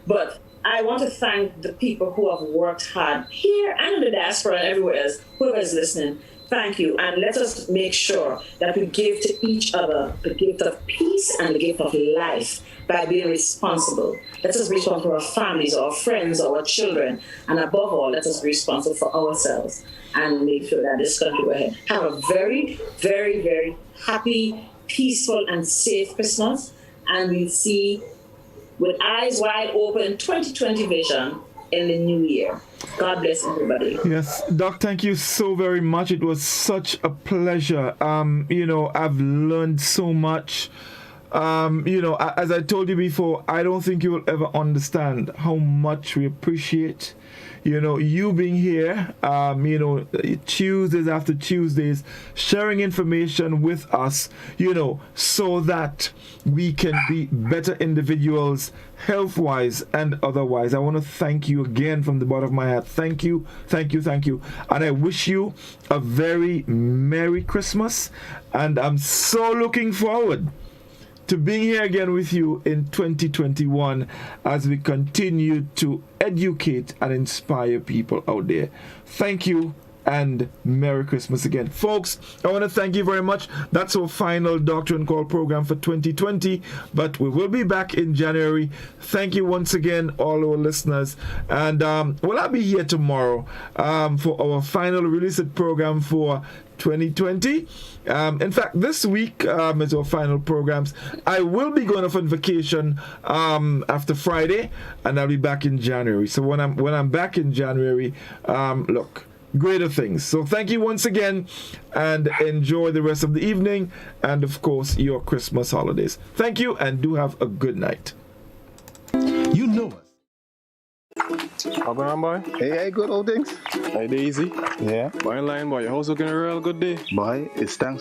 [SPEAKER 4] But I want to thank the people who have worked hard here and in the diaspora and everywhere else, whoever is listening. Thank you. And let us make sure that we give to each other the gift of peace and the gift of life by being responsible. Let us be responsible for our families, our friends, our children. And above all, let us be responsible for ourselves and make sure that this country will ahead. Have a very, very, very happy, peaceful, and safe Christmas. And we'll see with eyes wide open 2020 vision in the new year. God bless everybody.
[SPEAKER 3] Yes, Doc, thank you so very much. It was such a pleasure. I've learned so much. As I told you before, I don't think you will ever understand how much we appreciate, you being here, Tuesdays after Tuesdays, sharing information with us, so that we can be better individuals, health-wise and otherwise. I want to thank you again from the bottom of my heart. Thank you, thank you, thank you. And I wish you a very Merry Christmas. And I'm so looking forward to being here again with you in 2021 as we continue to educate and inspire people out there. Thank you, and Merry Christmas again. Folks, I want to thank you very much. That's our final Doctor on Call program for 2020, but we will be back in January. Thank you once again, all our listeners. And I'll be here tomorrow for our final release program for 2020. In fact, this week is our final programs. I will be going off on vacation after Friday, and I'll be back in January. So when I'm back in January, look, greater things. So thank you once again, and enjoy the rest of the evening and of course your Christmas holidays. Thank you, and do have a good night.
[SPEAKER 7] You know us.
[SPEAKER 11] How going on, boy?
[SPEAKER 7] Hey, good old things.
[SPEAKER 11] Hey, Daisy.
[SPEAKER 7] Yeah.
[SPEAKER 11] Boy, in line, boy. Your house looking a real good day.
[SPEAKER 7] Boy, it's thanks